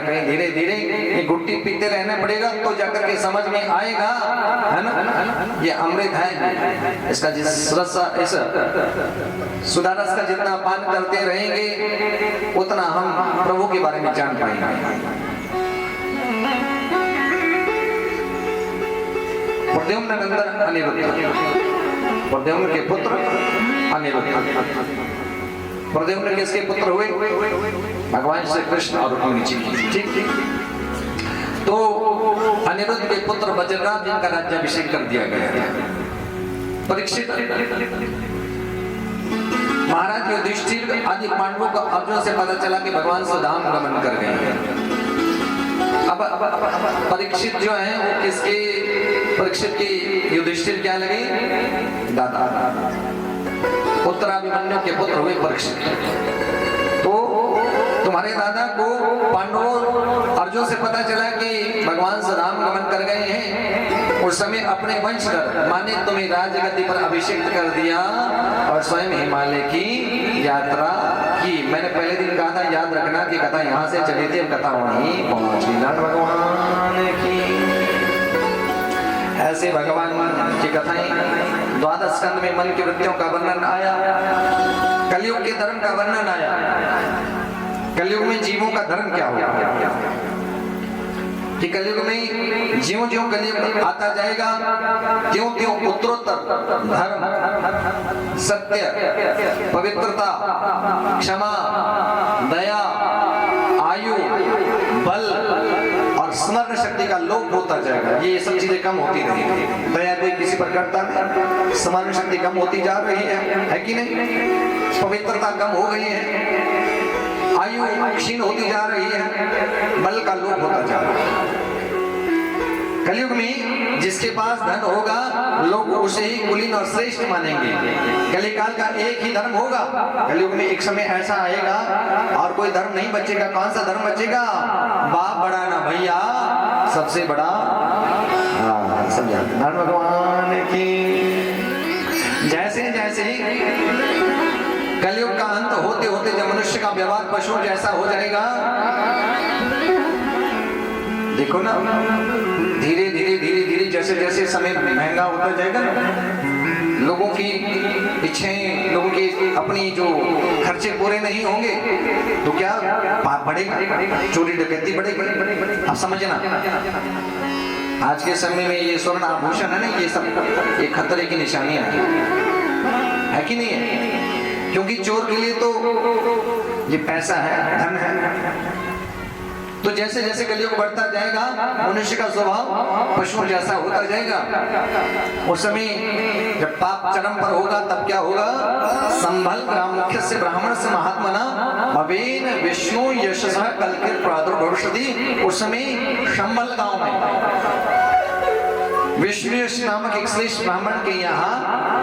कहीं धीरे धीरे ये गुट्टी पीते रहना पड़ेगा, तो जाकर के समझ में आएगा, है ना। ये अमृत है, इसका जिस रस, इस सुधा रस का जितना पान करते रहेंगे उतना हम प्रभु के बारे में जान पाएंगे। प्रद्युम्न नंदन अनिरुद्ध, प्रद्युम्न के पुत्र अनिरुद्ध। प्रद्युम्न किसके पुत्र हुए? भगवान श्री कृष्ण और रुक्मिणी जी की। ठीक। तो अनिरुद्ध के पुत्र बजरंग जिनका राज्याभिषेक कर दिया गया। परीक्षित महाराज युधिष्ठिर आदि पांडवों का अर्जुन से पता चला कि भगवान स्वधाम गमन कर गए हैं। अब परीक्षित जो है वो किसके? परीक्षित के युधिष्ठिर क्या लगे? दादा। उत्तराभिमन्यु के पुत्र हुए परीक्षित। तो तुम्हारे दादा को पांडवों अर्जुन से पता चला कि भगवान स्वधाम गमन कर गए हैं। उस समय अपने वंशधर माने तुम्हें राजगद्दी पर अभिषेक कर दिया और स्वयं हिमालय की यात्रा की। मैंने पहले दिन कहा था, याद रखना कि कथा यहाँ से चली थी, अब कथा वहीं पहुंची। नारायण भगवान की। ऐसे भगवान की कथाएं 12 स्कंद में मन की वृत्तियों का वर्णन आया, कलयुग के धर्म का वर्णन आया। कलयुग में जीवों का धर्म क्या होगा, कि कलयुग में ज्यों ज्यों कलयुग आता जाएगा त्यों त्यों उत्तरोत्तर धर्म, सत्य, पवित्रता, क्षमा, दया, आयु, बल और स्मरण शक्ति का लोप होता जाएगा। ये सब चीजें कम होती रहेंगी। दया कोई किसी पर करता नहीं, स्मरण शक्ति कम होती जा रही है कि नहीं, पवित्रता कम हो गई है, आयु क्षीण होती जा रही है, बल का लोप होता जा रहा है। कलयुग में जिसके पास धन होगा लोग उसे ही कुलीन और श्रेष्ठ मानेंगे। कलिकाल का एक ही धर्म होगा। कलयुग में एक समय ऐसा आएगा और कोई धर्म नहीं बचेगा। कौन सा धर्म बचेगा? बाप बड़ा ना भैया, सबसे बड़ा समझा नारायण भगवान की। जैसे जैसे कलयुग का अंत होते होते जब मनुष्य का व्यवहार पशुओं जैसा हो जाएगा, देखो ना, धीरे धीरे धीरे धीरे जैसे जैसे समय महंगा होता जाएगा ना, लोगों की इच्छाएं, लोगों की अपनी जो खर्चे पूरे नहीं होंगे तो क्या पाप बढ़ेगा, चोरी डकैती बढ़ेगी। अब समझना, आज के समय में ये स्वर्ण आभूषण है ना, ये सब ये खतरे की निशानियां है कि नहीं है? क्योंकि चोर के लिए तो ये पैसा है, धन है। तो जैसे जैसे कलयुग बढ़ता जाएगा मनुष्य का स्वभाव पशुओं जैसा होता जाएगा। उस समय जब पाप चरम पर होगा तब क्या होगा? संभल ग्राम मुख्य से ब्राह्मण से महात्मना भवेन विष्णु यशसा कलकित प्रादुर्भविष्यति। उस समय संभल गांव में विष्णु नामक एक श्रेष्ठ ब्राह्मण के यहाँ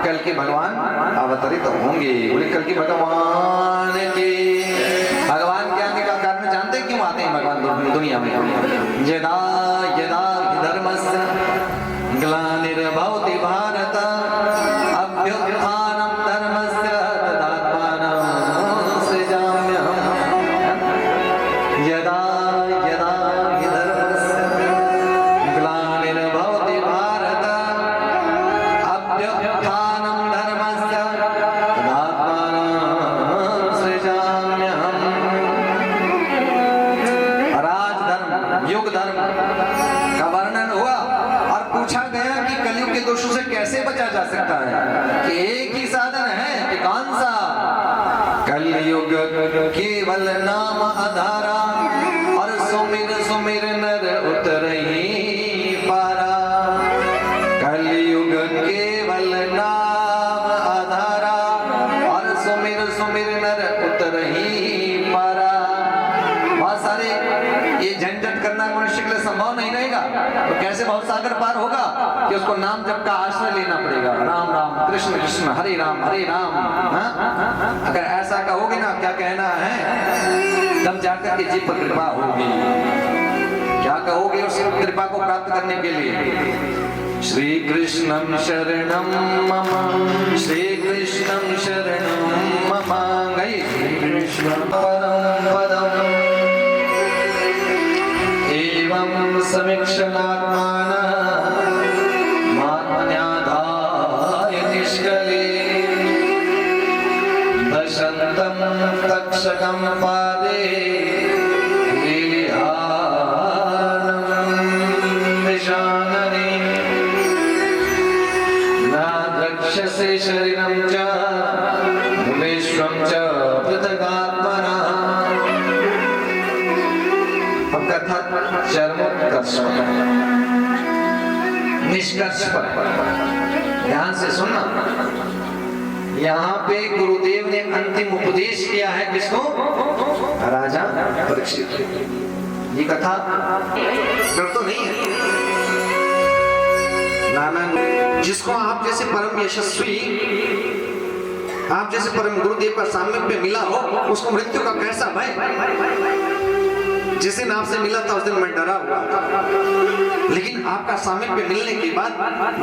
कल के भगवान अवतरित होंगे। बोले कल के भगवान के, भगवान के आने का कारण जानते हैं क्यों आते हैं भगवान दुनिया में? यदा यदा धर्मस्य ग्लानिर्भवति भारत अभ्युत्थानं धर्मस्य तदात्मानं सृजाम्यहम्। यदा यदा धर्मस्य ग्लानिर्भवति भारत अभ्युत्थानं धर्मस्य तदात्मानं सृजाम्यहम्। राजधर्म, युग धर्म का वर्णन हुआ और पूछा गया कि कलयुग के दोषों से कैसे बचा जा सकता है, कि एक ही साधन है, कि कौन सा? कलयुग केवल नाम आधारा और सुमिर सुमिर नर उतरहि पारा। कलयुग केवल नाम आधारा और सुमिर सुमिर नर उतरहि पारा। बहुत सारे ये झंझट करना मनुष्य के लिए संभव नहीं रहेगा, तो कैसे भव सागर पार होगा? कि उसको नाम जप का आश्रय लेना पड़ेगा। राम राम कृष्ण कृष्ण हरे राम हरे राम। अगर ऐसा कहोगे ना, क्या कहना है, तब जाकर के जीव पर कृपा होगी। क्या कहोगे उस कृपा को प्राप्त करने के लिए? श्री कृष्णम शरणम मम, श्री कृष्णम शरणम मम। गई श्री कृष्ण परम पदम एवं समीक्षणात्मानः मात्मन्याधाय निष्कले दशन्तं तक्षकं पादे लीलिहानं विशानने न द्रक्ष्यसे शरीरं च विश्वं च पृथगात्मना। कथा चरमोत्कर्ष निष्कर्ष पर, ध्यान से सुनना। यहाँ पे गुरुदेव ने अंतिम उपदेश किया है किसको? राजा परीक्षित। ये कथा डर तो नहीं है नाना, जिसको आप जैसे परम यशस्वी, आप जैसे परम गुरुदेव का सामीप्य मिला हो, उसको मृत्यु का कैसा भय? जिस दिन आपसे मिला था उस दिन मैं डरा हुआ था, लेकिन आपका सामीप्य मिलने के बाद,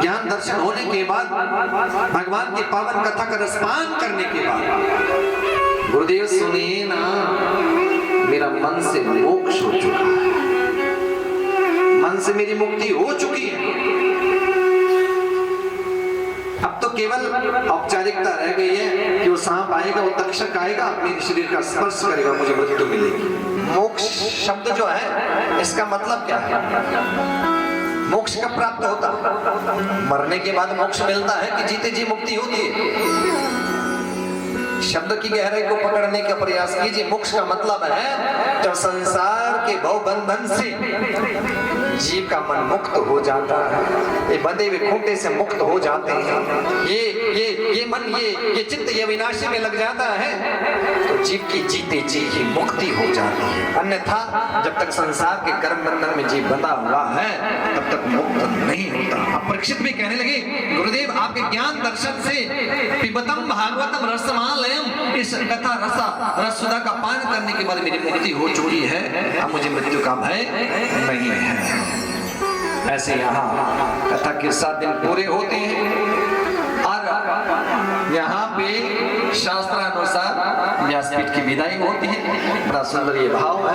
ज्ञान दर्शन होने के बाद, भगवान की पावन कथा का रसपान करने के बाद, गुरुदेव सुनिए ना, मेरा मन से मोक्ष हो चुका है, मन से मेरी मुक्ति हो चुकी है। अब तो केवल औपचारिकता रह गई है कि वो सांप आएगा, वो तक्षक आएगा, मेरे शरीर का स्पर्श करेगा, मुझे मृत्यु मिलेगी। मोक्ष शब्द जो है इसका मतलब क्या है? मोक्ष कब प्राप्त होता है? मरने के बाद मोक्ष मिलता है कि जीते जी मुक्ति होती है? शब्द की गहराई को पकड़ने का प्रयास कीजिए। मोक्ष का मतलब है जब संसार के भव बंधन से जीव का मन मुक्त हो जाता है, ये बंधे हुए खूंटे से मुक्त हो जाते हैं, ये मन ये चित्त ये विनाशी में लग जाता है, तो जीव की जीते जी की मुक्ति हो जाती है। अन्यथा जब तक संसार के कर्म बंधन में जीव बंधा हुआ है तब तक मुक्त नहीं होता। अब परीक्षित भी कहने लगे, गुरुदेव आपके ज्ञान दर्शन से पिबतम भागवतम रसमालयम, इस कथा रस सुधा का पान करने के बाद मेरी मुक्ति हो चुकी है, अब मुझे मृत्यु का भय नहीं है। ऐसे यहाँ कथा के 7 दिन पूरे होते हैं और यहाँ पे शास्त्रानुसार व्यासपीठ की विदाई होती है। बड़ा सुंदर ये भाव है।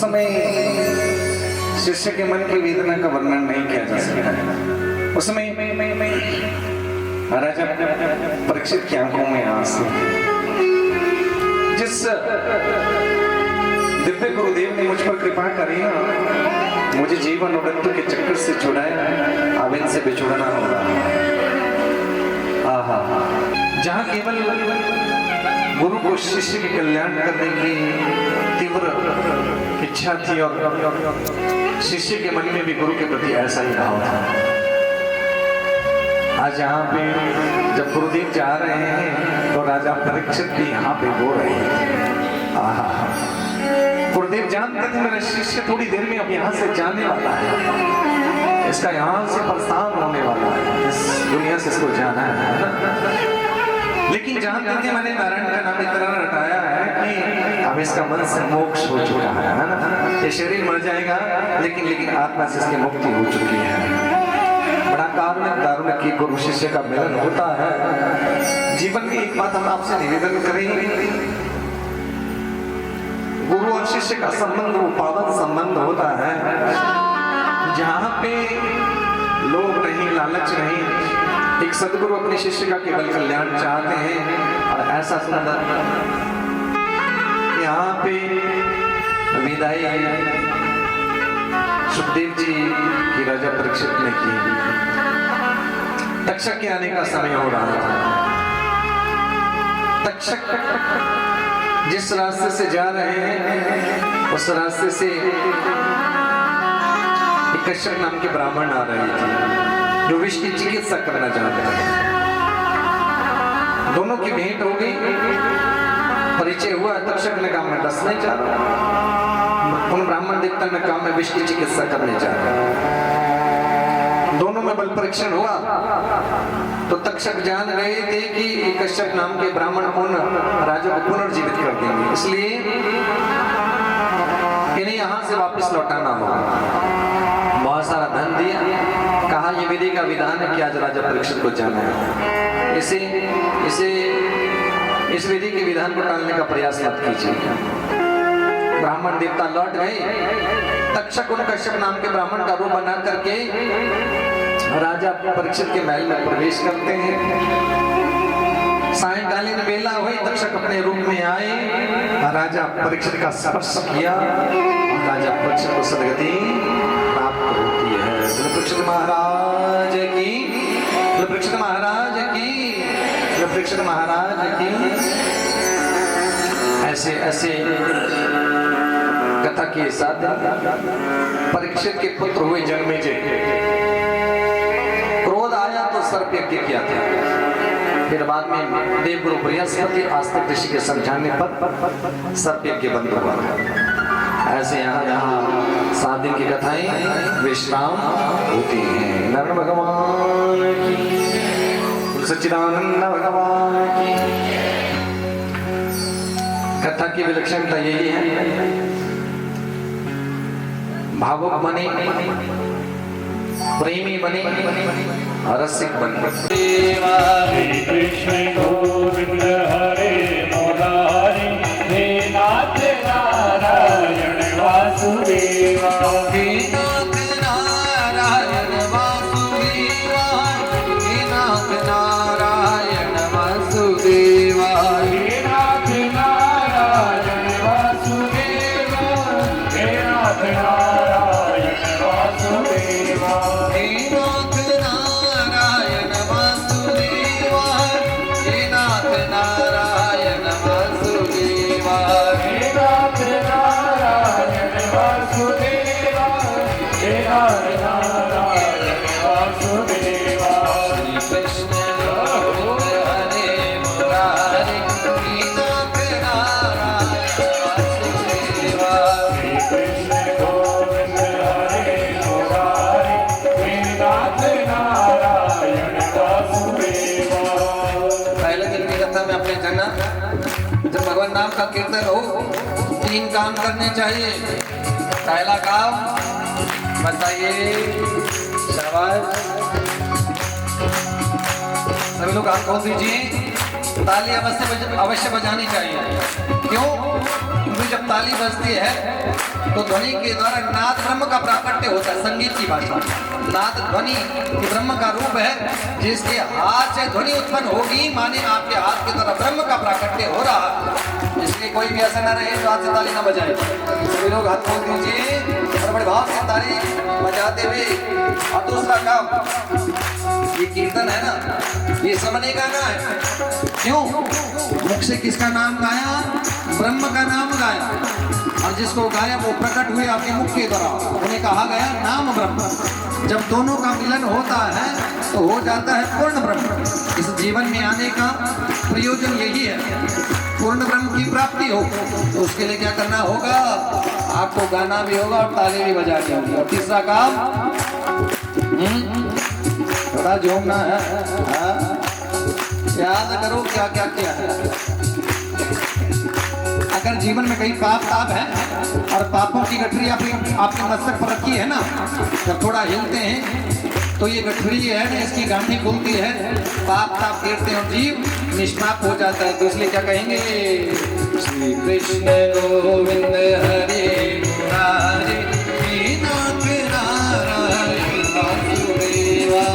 समय शिष्य के मन की वेदना का वर्णन नहीं किया जा सकता। उस समय राजा परीक्षित की आंखों में आंसू। जिस दिव्य गुरुदेव ने मुझ पर कृपा करी ना, मुझे जीवन उड़त्तु के चक्कर से छुड़ाया, अब इनसे बिछुड़ना होगा। आहा, जहां केवल गुरु को शिष्य के कल्याण करने की तीव्र इच्छा थी और शिष्य के मन में भी गुरु के प्रति ऐसा ही भाव था। आज यहाँ पे जब गुरुदेव जा रहे हैं तो राजा परीक्षित भी यहाँ पे रो रहे थे। आहा, गुरुदेव जानते थे मेरा शिष्य थोड़ी देर में अब यहाँ से जाने वाला है, इसका यहाँ से प्रस्थान होने वाला है, इस दुनिया से इसको जाना है। लेकिन जानते थे मैंने नारायण का नाम इतना रटाया है कि अब इसका मन से मोक्ष हो चुका है ना। ये शरीर मर जाएगा लेकिन आत्मा से इसकी मुक्ति हो चुकी है। बड़ा कारुण्य की गुरु शिष्य का मिलन होता है। जीवन में एक बात हम आपसे निवेदन करेंगे, गुरु और शिष्य का संबंध वो पावन संबंध होता है जहां पे लोभ नहीं, लालच नहीं। एक सदगुरु अपने शिष्य का केवल कल्याण चाहते हैं। और ऐसा सुंदर यहाँ पे विदाई सुखदेव जी की राजा परीक्षित ने की। तक्षक के आने का समय हो रहा था। तक्षक जिस रास्ते से जा रहे हैं उस रास्ते से एक कश्यप नाम के ब्राह्मण आ रहे थे जो विष की चिकित्सा करना चाहते थे। दोनों की भेंट हो गई, परिचय हुआ। तक्षक ने कहा मैं डसने जा रहा हूं, उन ब्राह्मण देवता ने कहा मैं विष की चिकित्सा करने जा रहा हूं। दोनों में बल परीक्षण हुआ तो तक्षक जान रहे थे कि कश्यप नाम के ब्राह्मण उन राजा को पुनर्जीवित कर देंगे, इसलिए इन्हें यहाँ से वापस लौटाना होगा। बहुत सारा धन दिया, कहा ये विधि का विधान है कि आज राजा परीक्षित को जाना है, इस विधि के विधान को टालने का प्रयास मत कीजिए। ब्राह्मण देवता लौट गए। तक्षक उन कश्यप नाम के ब्राह्मण का रूप बना करके राजा परीक्षित के महल में प्रवेश करते हैं। सायंकालीन बेला हुई, तक्षक अपने रूप में आए, राजा परीक्षित का स्पर्श किया और राजा परीक्षित को सदगति प्राप्त होती है। परीक्षित महाराज की, परीक्षित महाराज की, परीक्षित महाराज की। ऐसे कथा के साथ परीक्षित के पुत्र हुए जन्मेजय। क्रोध आया तो सर्प यज्ञ किया था। फिर बाद में देवगुरु बृहस्पति आस्तिक ऋषि के समझाने पर सर्प यज्ञ बंद हुआ। ऐसे यहाँ 7 दिन की कथाएं विश्राम होती हैं। नारायण भगवान की, सच्चिदानंद भगवान की। कथा की विलक्षणता यही है, भावुक बने, प्रेमी बने, रसिक बने। हरे कृष्ण गोविंद हरे मुरारी, हे नाथ नारायण वासुदेवा, हे नाथ नारायण वासुदेवा, हे नाथ नारायण वासुदेवा, हे नाथ नारायण वासुदेवा, हे नाथ नारायण वासुदेवा, हे नाथ नारायण वासुदेवा, हे नाथ नारायण वासुदेवा, हे नाथ नारायण वासुदेवा, हे नाथ नारायण वासुदेवा। श्री कृष्ण गोविंद हरे मुरारी, हे नाथ नारायण वासुदेवा, श्री कृष्ण गोविंद हरे मुरारी, हे नाथ नारायण वासुदेवा। पहले दिन की कथा में आपने जाना, जब भगवान नाम का कीर्तन हो 3 काम करने चाहिए। पहला काम बताइए, शाबाश, सभी लोग आंखों दीजिए। ताली अवश्य बजानी चाहिए। क्यों? क्योंकि जब ताली बजती है तो ध्वनि के द्वारा नाद ब्रह्म का प्राकट्य होता है। संगीत की भाषा नाद ध्वनि की ब्रह्म का रूप है। जिसके हाथ से ध्वनि उत्पन्न होगी माने आपके हाथ के द्वारा ब्रह्म का प्राकट्य हो रहा है। इसलिए कोई भी ऐसा न रहे जो हाथ से ताली न बजाए। सभी लोग हाथ खोल दीजिए और बड़े भाव से ताली बजाते हुए। और दूसरा काम, ये कीर्तन है ना, ये समझने का ना है। क्यों? मुख से किसका नाम गाया? ब्रह्म का नाम गाया। और जिसको गाया वो प्रकट हुए आपके मुख के द्वारा, उन्हें कहा गया नाम ब्रह्म। जब दोनों का मिलन होता है तो हो जाता है पूर्ण ब्रह्म। इस जीवन में आने का प्रयोजन यही है, पूर्ण ब्रह्म की प्राप्ति हो। तो उसके लिए क्या करना होगा? आपको गाना भी होगा और ताली भी बजानी होगी। और तीसरा काम, थोड़ा झूमना है। याद करो क्या क्या किया है। अगर जीवन में कहीं पाप ताप है और पापों की गठरी आपके मस्तक पर रखी है ना, जब थोड़ा हिलते हैं तो ये गठरी है ना, इसकी गांठी खुलती है, पाप ताप गिरते हैं और जीव निष्पाप हो जाता है। तो इसलिए क्या कहेंगे? श्री कृष्ण गोविंद हरे मुरारी नाथ नारायण वासुदेवा।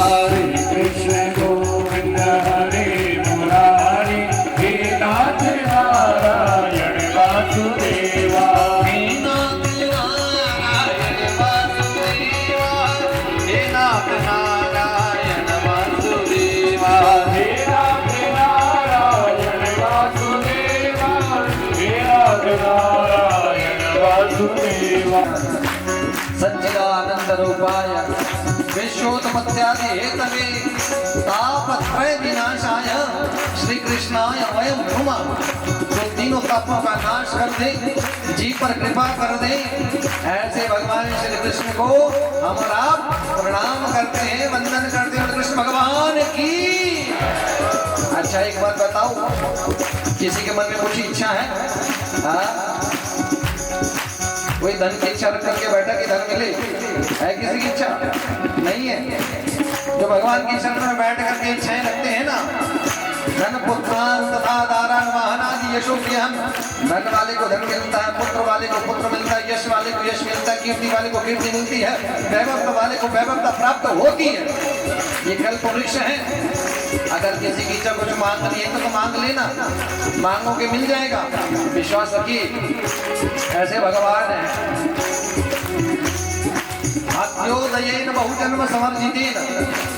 कृष्ण गोविंद हरे मुरारी हे नाथ नारायण वासुदेवा। हे नाथ नारायण वासुदेवा। हे नाथ नारायण वासुदेवा। हे नाथ नारायण वासुदेवा। हे नाथ नारायण वासुदेवा। सच्चिदानंद रूपाय विश्वोत्पत्त्यादि हेतवे तापत्रय विनाशाय श्री कृष्णाय वयं नमः। जो तीनों तापों का नाश कर दे, जी पर कृपा कर दे, ऐसे भगवान श्री कृष्ण को हम और आप प्रणाम करते हैं, वंदन करते हैं। कृष्ण भगवान की। अच्छा एक बात बताओ, किसी के मन में कुछ इच्छा है? कोई धन की इच्छा रख करके बैठा कि धन मिले? है किसी की इच्छा? नहीं है। जो भगवान की शरण में बैठ करके इच्छाएं रखते हैं ना, धन पुत्रान तथा दारान वाहनादि यशोज्ञान, धन वाले को धन मिलता है, पुत्र वाले को पुत्र मिलता है, यश वाले को यश मिलता है, कीर्ति वाले को कीर्ति मिलती है, वैभव वाले को वैभवता प्राप्त होती है। ये कल्प वृक्ष है। अगर किसी की इच्छा कुछ मांगनी है तो मांग लेना, मांगोगे मिल जाएगा। विश्वास रखिए, ऐसे भगवान है। अत्योदयेन बहुजन्म समर्जितेन,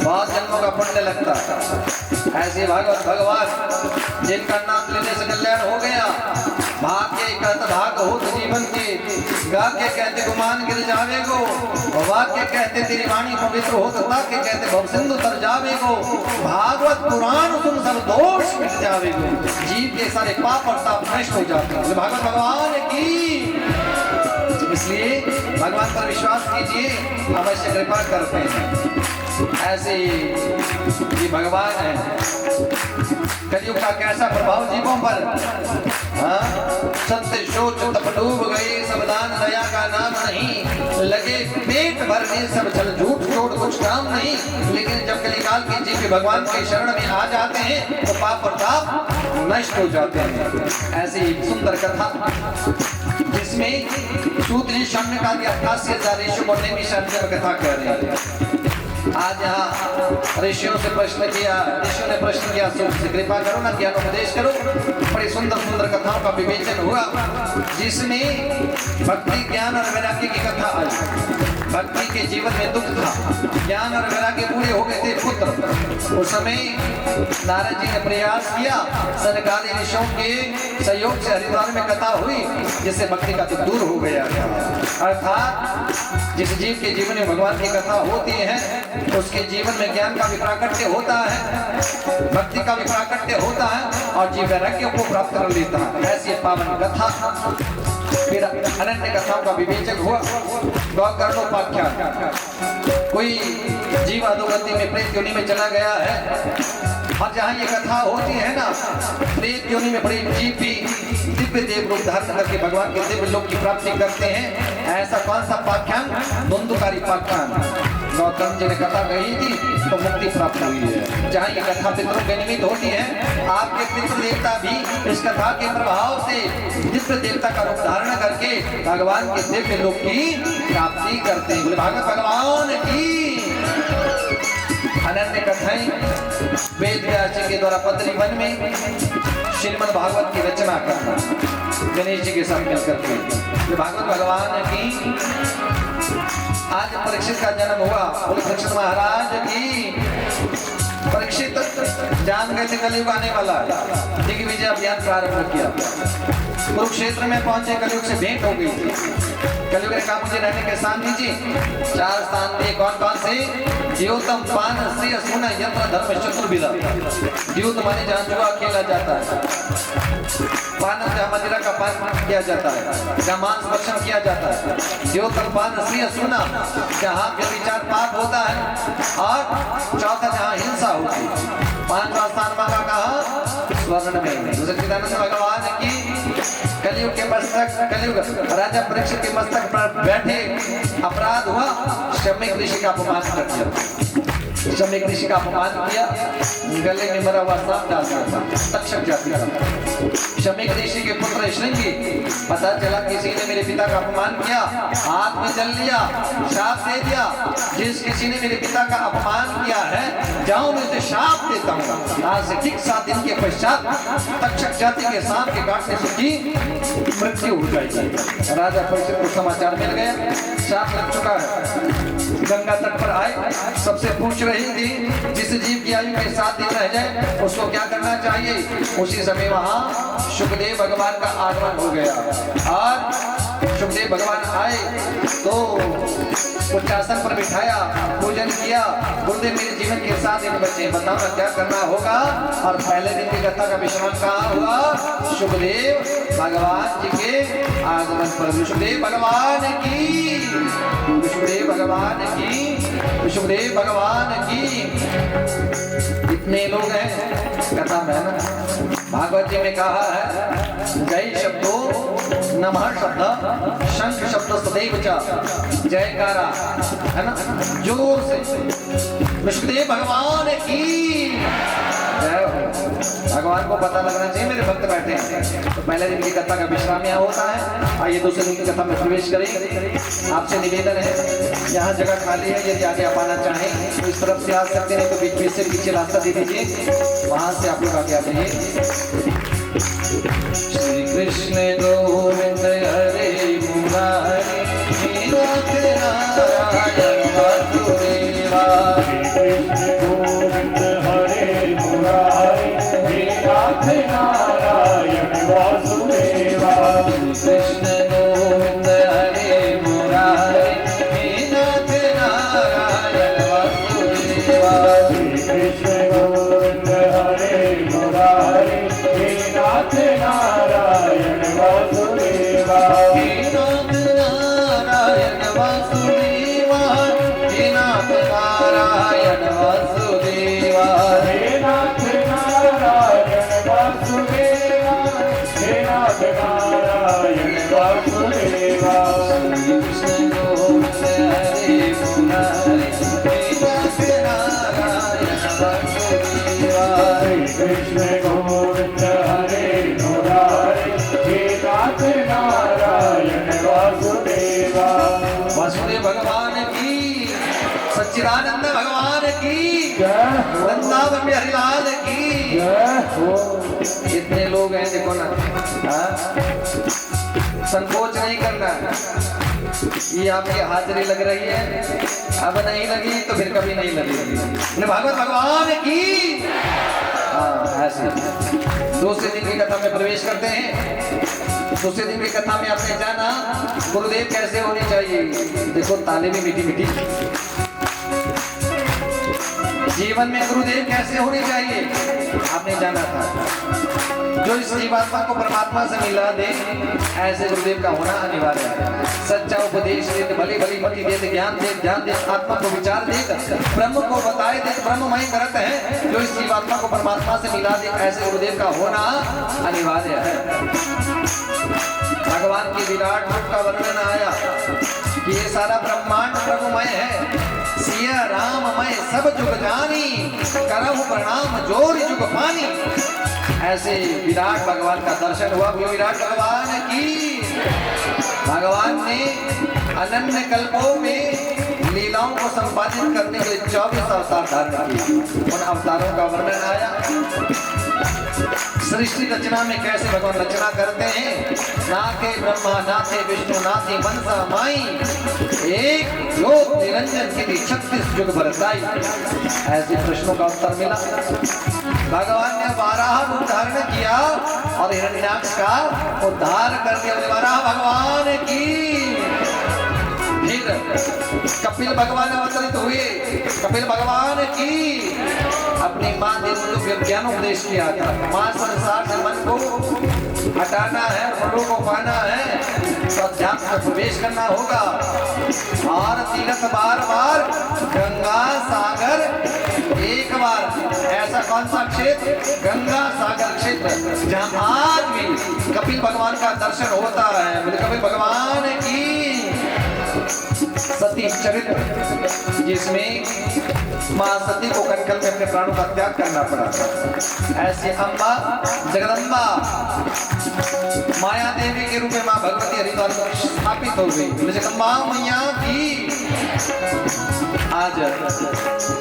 बहुत जन्मों का पुण्य लगता है। ऐसे भागवत भगवान जिनका नाम लेने से कल्याण हो गया। भाग्य कहत भाग होत जीवन के, गाके कहते गुमान गिर जावे गो, वाक्य कहते तेरी वाणी पवित्र होत, ताके कहते भव सिंधु तर जावे गो, भागवत पुराण सुन सब दोष मिट जावे गो। जीव के सारे पाप और ताप नष्ट हो जाते हैं। भागवत भगवान की। इसलिए भगवान पर विश्वास कीजिए, अवश्य कृपा करते हैं। ऐसे ये भगवान है। कलयुग का कैसा प्रभाव जीवों पर। सत्य सोच तप डूब गए, सब दान दया का नाम नहीं, लगे पेट भरने सब छल झूठ छोड़ कुछ काम नहीं। लेकिन जब कलिकाल के जीव भगवान के शरण में आ जाते हैं तो पाप और ताप नष्ट हो जाते हैं। ऐसी सुंदर कथा जिसमें सूत जी शम्य का 88,000 ऋषियों को कथा कह रहे हैं। आज यहाँ ऋषियों से प्रश्न किया, ऋषियों ने प्रश्न किया, सूत से कृपा करो ना, ज्ञान उपदेश करो। बड़ी सुंदर सुंदर कथाओं का विवेचन हुआ, जिसमें भक्ति ज्ञान और वैराग्य की कथा आई। भक्ति के जीवन में दुख था, ज्ञान और वैराग्य पूरे हो गए थे पुत्र। उस समय नारद जी ने प्रयास किया, सनकादि ऋषियों के सहयोग से हरिद्वार में कथा हुई, जिससे भक्ति का दुख दूर हो गया। अर्थात जिस जीव के जीवन में भगवान की कथा होती है, उसके जीवन में ज्ञान का भी प्राकट्य होता है, भक्ति का भी प्राकट्य होता है, और जीव वैराग्य को प्राप्त कर लेता है। ऐसी पावन कथा। फिर अनन्य कथाओं का विवेचन हुआ। गौकर्णोपाख्यान, कोई जीव अधोगति में प्रेत योनि में चला गया है, और जहाँ ये कथा होती है ना, प्रेत योनि में बड़ी जीव भी दिव्य देव रूप धारण करके भगवान के दिव्य लोक की प्राप्ति करते हैं। ऐसा कौन सा पाख्यान? धुंधुकारी पाख्यान। गौतम जी ने कथा कही थी तो मुक्ति प्राप्त हुई है। जहाँ ये कथा पितरों के निमित्त होती है, आपके पितृ देवता भी इस कथा के प्रभाव से दिव्य देवता का रूप धारण करके भगवान के दिव्य लोक की प्राप्ति करते हैं। बोले भागवत भगवान की। अनन्य कथाएं वेद व्यास जी के द्वारा पत्नी वन में श्रीमद् भागवत की रचना करना गणेश जी के साथ मिलकर के भागवत भगवान की। आज परीक्षित का जन्म हुआ, बोले परीक्षित महाराज की। परीक्षित जान गए थे कलयुग आने वाला है, दिग्विजय अभियान प्रारंभ किया। कुरुक्षेत्र में पहुंचे, कलयुग से भेंट हो गई थी। कलयुग ने कहा मुझे रहने के स्थान दीजिए। 4 स्थान दिए, कौन कौन से? द्योतम पान श्रेय सुन यत्र धर्म चतुर्विधा। द्यूत माने जहाँ जुआ खेला जाता है, पान जहाँ मदिरा का पान किया जाता है, जहाँ मांस भक्षण किया जाता है। द्योतम पान श्रेय सुना, जहाँ व्यभिचार पाप होता है। और चौथा जहाँ हिंसा होती है। 5वां स्थान मांगा कहा? स्वर्ण में। सच्चिदानंद भगवान की। कलयुग के मस्तक, कलयुग राजा परीक्षित के मस्तक पर बैठे अपराध हुआ, शम्य ऋषि का अपमान कर दिया। शम्य ऋषि का अपमान किया, गले में मरा हुआ सांप डाल दिया था, तक्षक जाति का। शम्य ऋषि के पुत्र श्रृंगी, पता चला किसी ने मेरे पिता का अपमान किया, हाथ में जल लिया, शाप दे दिया। जिस किसी ने मेरे पिता का अपमान किया है, जाओ मैं उसे शाप देता हूँ। आज से ठीक 7 दिन के पश्चात तक्षक जाति के सांप के काटने से की मृत्यु हो जाएगी। राजा परीक्षित को समाचार मिल गया, शाप लग चुका है। गंगा तट पर आए, सबसे पूछ रही थी जिस जीव की आयु के 7 दिन रह जाए उसको क्या करना चाहिए। उसी समय वहां सुखदेव भगवान का आगमन हो गया। और सुखदेव भगवान आए तो उच्चासन पर बिठाया, पूजन किया। गुरुदेव मेरे जीवन के 7 दिन बचे, बताओ ना क्या करना होगा। और पहले दिन की कथा का विश्राम कहाँ हुआ? सुखदेव भगवान जी के आगमन पर। सुखदेव भगवान की, सुखदेव भगवान की, सुखदेव भगवान की। इतने लोग हैं कथा में ना। भागवत जी में कहा है जय शब्दों नमः शब्द, शंख शब्द सदैव च, जयकारा है ना जोर से। विष्णुदेव भगवान की जय हो। भगवान को पता लगना चाहिए मेरे भक्त बैठे हैं। तो पहले दिन की कथा का विश्राम यहाँ होता है। आइए दूसरे दिन की कथा में प्रवेश करें। आपसे निवेदन है, यहाँ जगह खाली है, यदि आगे आप आना चाहें तो इस तरफ से आ सकते हैं, तो बीच बीच से पीछे रास्ता दे दीजिए, वहां से आप लोग आगे आ जाइए। श्री कृष्ण गोविंद हरे मुरारी, नाथ नारायण वासुदेवा। कृष्ण गोविंद हरे मुरारी, नाथ नारायण वासुदेवा। कृष्ण गोविंद हरे मुरारी, नाथ नारायण वासुदेवा। कृष्ण गोविंद हरे मुरारी, नाथ नारायण वासुदेवा। नाथ नारायण वासुदेवा, नाथ नारायण वासुदेवा। नाथ नारायण वासुदेवा, नाथ नारायण वासुदेवा। कृष्ण गोविंद हरे मुरारी, नाथ नारायण वासुदेवा। कृष्ण गोविंद हरे मुरारी, नाथ नारायण वासुदेवा। वासुदेव भगवान की, सच्चिदानंद भगवान की, जय हो, वृंदावन में हरिलाल की। जय हो। इतने लोग हैं देखो ना, हाँ? संकोच नहीं करना। ये आपकी हाजिरी लग रही है, अब नहीं लगी तो फिर कभी नहीं लगेगी। भागवत भगवान की। हाँ ऐसे दूसरे दिन की कथा में प्रवेश करते हैं। दूसरे दिन की कथा में आपने जाना गुरुदेव कैसे होनी चाहिए। देखो ताले भी मीठी मीठी। जीवन में गुरुदेव कैसे होने चाहिए आपने जाना था। जो इस जीवात्मा को परमात्मा से मिला दे, ऐसे गुरुदेव का होना अनिवार्य है। सच्चा उपदेश दे, भली भली मति दे, ज्ञान दे, ध्यान दे, आत्मा को विचार दे, ब्रह्म को बताए दे, ब्रह्ममय करत है। जो इस जीवात्मा को परमात्मा से मिला दे, ऐसे गुरुदेव का होना अनिवार्य है। भगवान की विराट रूप का वर्णन आया कि ये सारा ब्रह्मांड प्रभुमय है। सिया राम मैं सब जुग जानी, करहु प्रणाम जोर जुग पानी। ऐसे विराट भगवान का दर्शन हुआ। विराट भगवान की भगवान ने अनन्य कल्पों में लीलाओं को संपादित करने के लिए 24 अवतार धारण किए। उन अवतारों का वर्णन आया। सृष्टि रचना में कैसे भगवान रचना करते हैं। नाथे ब्रह्मा नाथे विष्णु नाथे मनसा माई, एक ज्योत निरंजन की 36 जुग बरसाई। ऐसे प्रश्नों का उत्तर मिला। भगवान ने बारह रूप धारण किया और हिरण्याक्ष का उद्धार कर दिया। बारह भगवान की। फिर कपिल भगवान अवतरित हुए। कपिल भगवान की अपनी माँ देवों को ज्ञान उपदेश किया था। माँ संसार से मन को हटाना है, फलों को पाना है, तो अध्यात्म में प्रवेश करना होगा। और तीर्थ बार बार गंगा सागर एक बार। ऐसा कौन सा क्षेत्र? गंगा सागर क्षेत्र, जहाँ आज भी कपिल भगवान का दर्शन होता है। कपिल भगवान की सती चरित्र, जिसमें मां सती को कंकल में अपने प्राणों का त्याग करना पड़ा। ऐसे अम्बा जगदम्बा माया देवी के रूप में मां भगवती हरिद्वार में स्थापित हो गई। जगदम्बा मैया की आज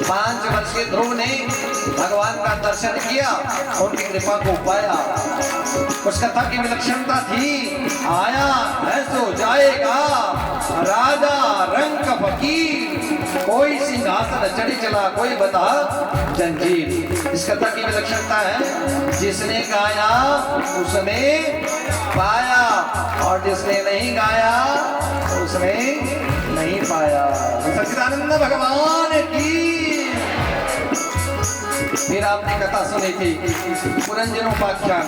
5 वर्ष के ध्रुव ने भगवान का दर्शन किया, उनकी कृपा को पाया। उस कथा की विलक्षणता थी, आया है सो जाएगा राजा रंग फकीर, कोई सिंहासन चढ़ी चला कोई बता जंजीर। इस कथा की विलक्षणता है, जिसने गाया उसने पाया और जिसने नहीं गाया उसने नहीं पाया। सच्चिदानंद भगवान की। फिर आपने कथा सुनी थी पुरंजनोपाख्यान,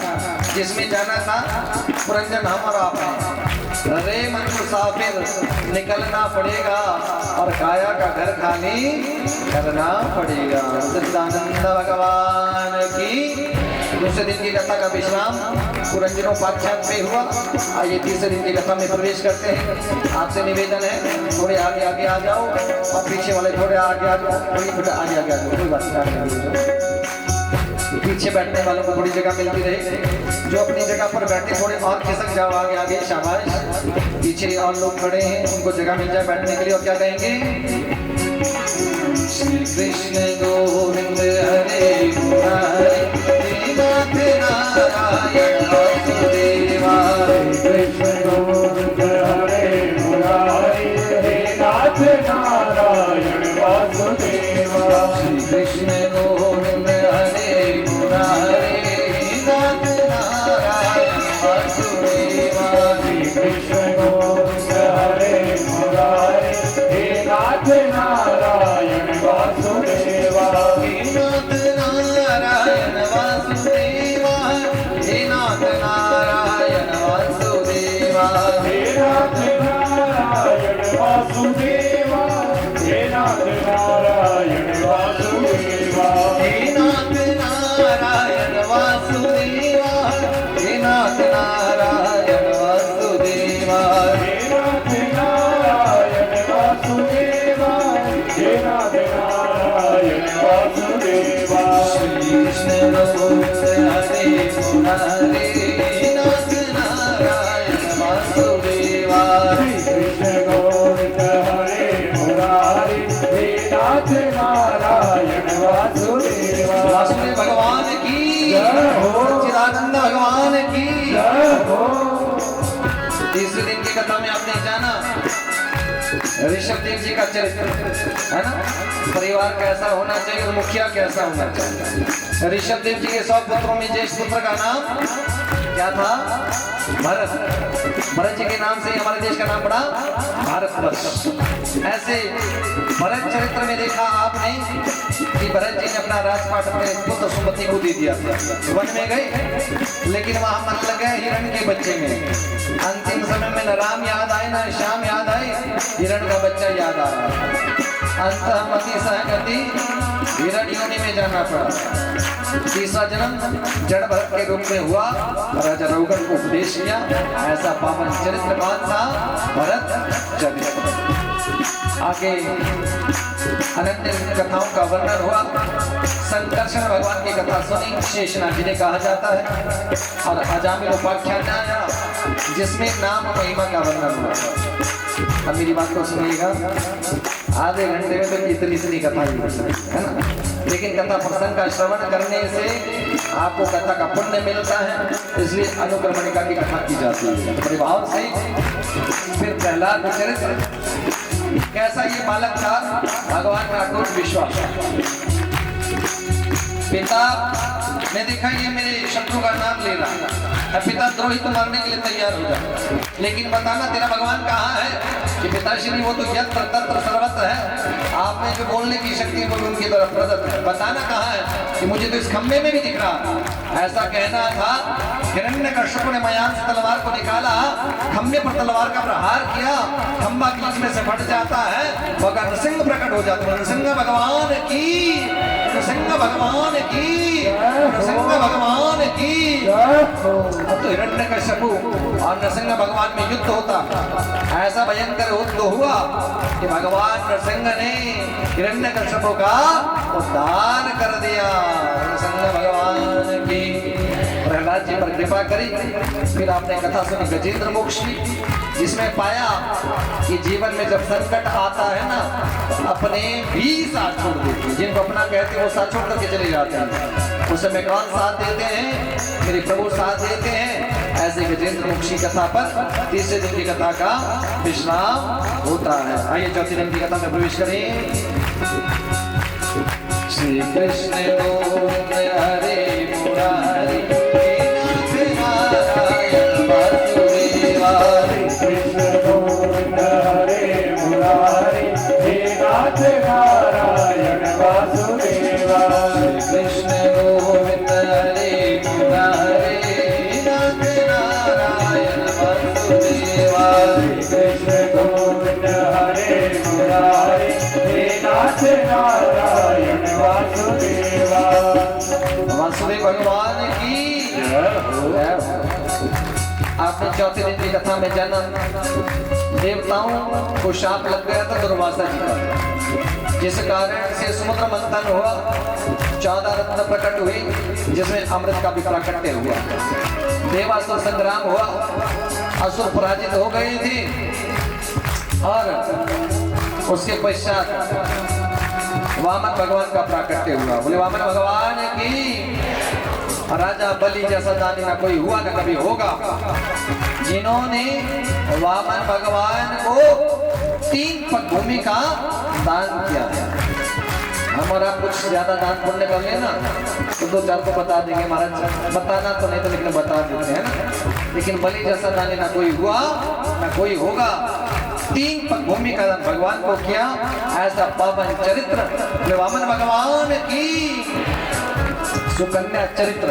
जिसमें जाना था पुरंजन हम और आप हैं। रे मन मुसाफिर निकलना पड़ेगा और काया का घर खाली करना पड़ेगा। सच्चिदानंद भगवान की। दूसरे दिन की कथा का विश्राम पुरंजनोपाख्यान पे हुआ। आइए तीसरे दिन की कथा में प्रवेश करते हैं। आपसे निवेदन है, थोड़े आगे आगे आ जाओ और पीछे वाले थोड़े आगे आ जाओ। थोड़े आगे आगे आ जाओ, कोई बात नहीं। पीछे बैठने वालों को थोड़ी जगह मिलती रहे। जो अपनी जगह पर बैठे थोड़े और खिसक जाओ आगे आगे, शाबाश। पीछे और लोग खड़े हैं, उनको जगह मिल जाए बैठने के लिए। और क्या कहेंगे? श्री कृष्ण गोविंद हरे मुरारी, नाथ नारायण वासुदेवा। कृष्ण गोविंद हरे मुरारी, हे नाथ नारायण वासुदेवा। श्री कृष्ण गोविंद हरे मुरारी, नाथ नारायण वासुदेवा। कृष्ण गोविंद हरे मुरारी, हे नाथ नारायण वासुदेवा। नाथ नारायण वासुदेवा, हे नाथ नारायण वासुदेवा। हे नाथ नारायण वासुदेवा, हे नाथ नारायण वासुदेवा। हे नाथ नारायण वासुदेवा, हे नाथ नारायण वासुदेवा। हे नाथ नारायण वासुदेवा, हे नाथ नारायण वासुदेवा। श्री कृष्ण गोविंद हरे मुरारी, नाथ नारायण वासुदेवा। कृष्ण गोविंद हरे मुरारी, हे नाथ नारायण वासुदेवा। वासुदेव भगवान की। जय हो। सच्चिदानंद भगवान की। जय हो। तीसरे दिन की कथा में आपने जाना ऋषभ देव जी का चरित्र, है ना। परिवार कैसा होना चाहिए और मुखिया कैसा होना चाहिए। ऋषभ देव जी के 100 पुत्रों में ज्येष्ठ पुत्र का नाम क्या था? भरत। भरत जी के नाम से हमारे देश का नाम पड़ा भारतवर्ष। ऐसे भरत चरित्र में देखा आपने कि भरत जी ने अपना राजपाट अपने पुत्र सुमति को दे दिया। वन में गए, लेकिन वहां मन लग गया हिरण के बच्चे में। अंतिम समय में न राम याद आए न श्याम याद आए, हिरण का बच्चा याद आ रहा। अंतःमति सहगति हिरण योनि में जाना पड़ा। तीसरा जन्म जड़ भरत के रूप में हुआ। राजा रघुगर को उपदेश किया। ऐसा पावन चरित्र कौन सा? भरत चरित्र। आगे अनन्य कथाओं का वर्णन हुआ। संकर्षण भगवान की कथा सुनी, शेषनाग जिन्हें कहा जाता है, और अजामिल उपाख्यान आया जिसमें नाम महिमा का वर्णन हुआ। अब मेरी बात को सुनिएगा, आधे घंटे में तो इतनी कथा ही हो सकती है ना, लेकिन कथा प्रसंग का श्रवण करने से आपको कथा का पुण्य मिलता है, इसलिए अनुक्रमणिका की कथा की जाती है बड़े भाव से। फिर प्रहलाद का चरित्र, कैसा ये बालक था, भगवान का अटूट विश्वास। पिता ने देखा ये मेरे शत्रु का नाम ले रहा है, पिता द्रोहित मारने के लिए तैयार हो जाए, लेकिन बताना तेरा भगवान कहाँ है? कि पिताश्री वो तो यत्र तत्र सर्वत्र है, आप में जो बोलने की शक्ति वो उनकी तरफ प्रदत्त है, बताना कहाँ है? कि मुझे तो इस खम्भे में भी दिख रहा। ऐसा कहना था, हिरण्यकश्यप ने मयान से तलवार को निकाला, खम्भे पर तलवार का प्रहार किया, खम्भा बीच में से फट जाता है, मगर नृसिंह प्रकट हो जाता है। नृसिंह भगवान की, नृसिंह भगवान की, नृसिंह भगवान की। अब तो हिरण्यकश्यप और नृसिंह भगवान में युद्ध होता, ऐसा भयंकर युद्ध हुआ कि भगवान नृसिंह ने हिरण्यकश्यप का उद्धार कर दिया। नृसिंह भगवान की प्रहलाद जी पर कृपा करी। फिर आपने कथा सुनी गजेंद्र मोक्ष की, जिसमें पाया कि जीवन में जब संकट आता है ना, तो अपने भी साथ छोड़ देते हैं, जिनको अपना कहते हैं वो साथ छोड़ करके चले जाते हैं। उस समय कौन साथ देते हैं? मेरे प्रभु साथ देते हैं। ऐसे गजेंद्र मोक्ष की कथा पर तीसरे दिन की कथा का विश्राम होता है। आइए चौथे दिन की कथा में प्रवेश करें। श्री कृष्ण गोविंद हरे मुरारी, कृष्ण गोविंद हरे मुरारी, हे नाथ नारायण वासुदेवा। कृष्ण गोविंद हरे मुरारी, नाथ नारायण वासुदेवा। कृष्ण गोविंद हरे मुरारी, हे नाथ नारायण वासुदेवा। वासुदेव भगवान की जय हो। आपने चौथे दिन की कथा में जन्म देवताओं को शाप लग गया था दुर्वासा जी का, जिस कारण से समुद्र मंथन हुआ, 14 रत्न प्रकट हुए, जिसमें अमृत का भी प्राकट्य हुआ, देवासुर संग्राम हुआ, असुर पराजित हो गए थे, और उसके पश्चात वामन भगवान का प्राकट्य हुआ। बोले वामन भगवान की। राजा बलि जैसा दानी ना कोई हुआ ना कभी होगा, जिन्होंने वामन भगवान को 3 पग भूमि का दान किया है। हमारा कुछ ज्यादा दान पुण्य कर लेना तो 2-4 को बता देंगे महाराज, बताना तो नहीं तो लेकिन बता देते हैं ना। लेकिन बलि जैसा दानी ना कोई हुआ ना कोई होगा, 3 पग भूमि का दान भगवान को किया। ऐसा पावन चरित्र वामन भगवान की सुकन्या चरित्र,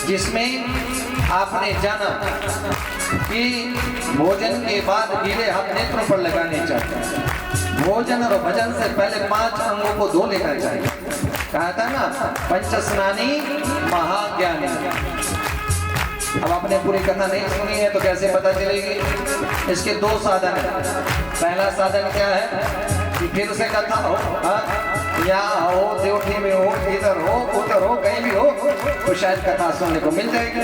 जिसमें आपने जाना कि भोजन के बाद गीले हाथ नेत्रों पर लगाने चाहिए। भोजन और भजन से पहले 5 अंगों को धो लेना चाहिए। कहा था ना, पंच स्नानी महाज्ञानी। अब आपने पूरी कथा नहीं सुनी है तो कैसे पता चलेगी? इसके 2 साधन हैं। पहला साधन क्या है कि फिर से कथा हो, यहाँ हो, देवठी में हो, इधर हो, उधर हो, कहीं भी हो, तो शायद कथा सुनने को मिल जाएगी।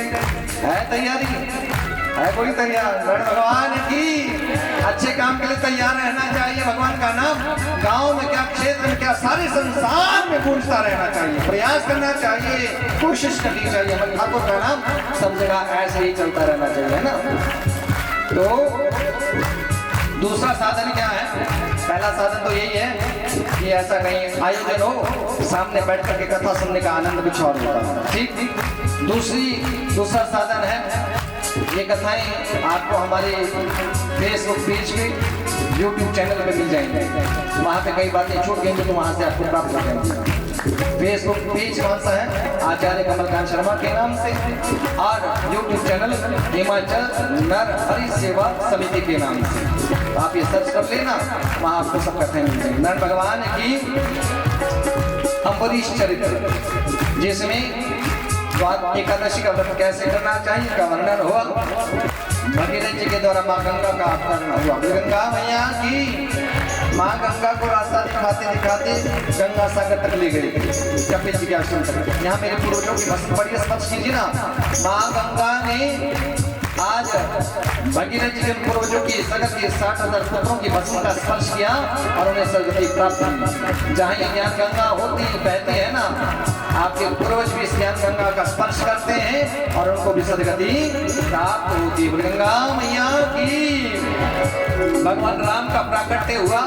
है तैयारी? है कोई तैयार? भगवान की अच्छे काम के लिए तैयार रहना चाहिए। भगवान का नाम गांव में क्या, क्षेत्र में क्या, सारे संसार में गूंजता रहना चाहिए। प्रयास करना चाहिए, कोशिश करनी चाहिए। हम ठाकुर का नाम सब जगह ऐसे ही चलता रहना चाहिए ना। तो दूसरा साधन क्या है? पहला साधन तो यही है कि ऐसा कहीं आयोजन हो, सामने बैठ करके कथा सुनने का आनंद कुछ और होता है। ठीक। दूसरा साधन है, ये कथाएं आपको हमारे फेसबुक पेज पे, यूट्यूब चैनल पे मिल जाएंगे। वहाँ पे कई बातें छूट गई तो वहाँ से आपको प्राप्त हो जाएंगे। फेसबुक पेज कौन सा है? आचार्य कमलकांत शर्मा के नाम से, और यूट्यूब चैनल हिमाचल नर हरि सेवा समिति के नाम से। आप ये सर्च कर लेना, वहाँ आपको सब कथाएं मिल जाएंगी। नर भगवान की अम्बरीश चरित्र, जिसमें एकादशी का व्रत कैसे करना चाहिए का वर्णन हुआ। भगीरथ जी के द्वारा माँ गंगा का अवतरण हुआ। गंगा मैया की माँ गंगा को रास्ता दिखाते दिखाते गंगा सागर तक ले गए कपिल जी के आश्रम तक। यहाँ मेरे पूर्वजों की भस्म पड़ी स्पर्श कीजिए ना। माँ गंगा ने आज भगीरथ जी के पूर्वजों की सगत के 60,000 पुत्रों की भस्म का स्पर्श किया और उन्हें सदगति प्राप्त हुई। जहाँ ये ज्ञान गंगा होती बहती है ना, आपके पूर्वज भी इस ज्ञान गंगा का स्पर्श करते हैं और उनको भी सदगति प्राप्त होती है। गंगा मैया की। भगवान राम का प्राकट्य हुआ,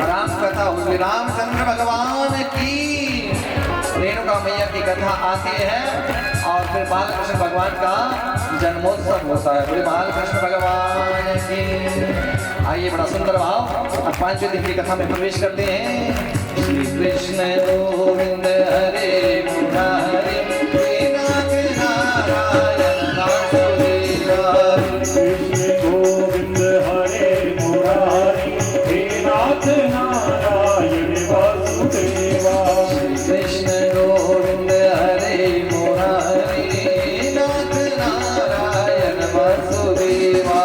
राम कथा हुई, रामचंद्र भगवान की, रेणुका मैया की कथा आती है और फिर बालकृष्ण भगवान का जन्मोत्सव होता है। बोले बालकृष्ण भगवान की। आइए बड़ा सुंदर भाव अब 5वें दिन की कथा में प्रवेश करते हैं। श्री कृष्ण गोविंद हरे मुरारे हे नाथ नारायण वासुदेवा। कृष्ण गोविंद हरे मुरारी हे नाथ नारायण वासुदेवा। कृष्ण गोविंद हरे मुरारे नाथ नारायण वासुदेवा।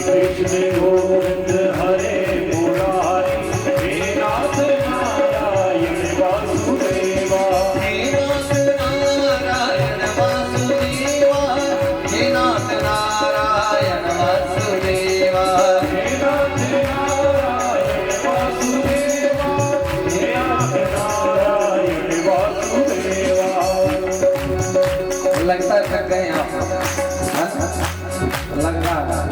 कृष्ण गोविंद हरे मुरारी हे नाथ नारायण वासुदेवा। हे नाथ नारायण वासुदेवा। हे नाथ नारायण वासुदेवा। हे नाथ नारायण वासुदेवा। हे नाथ नारायण वासुदेवा। लगता है थक गए आप, लग रहा है।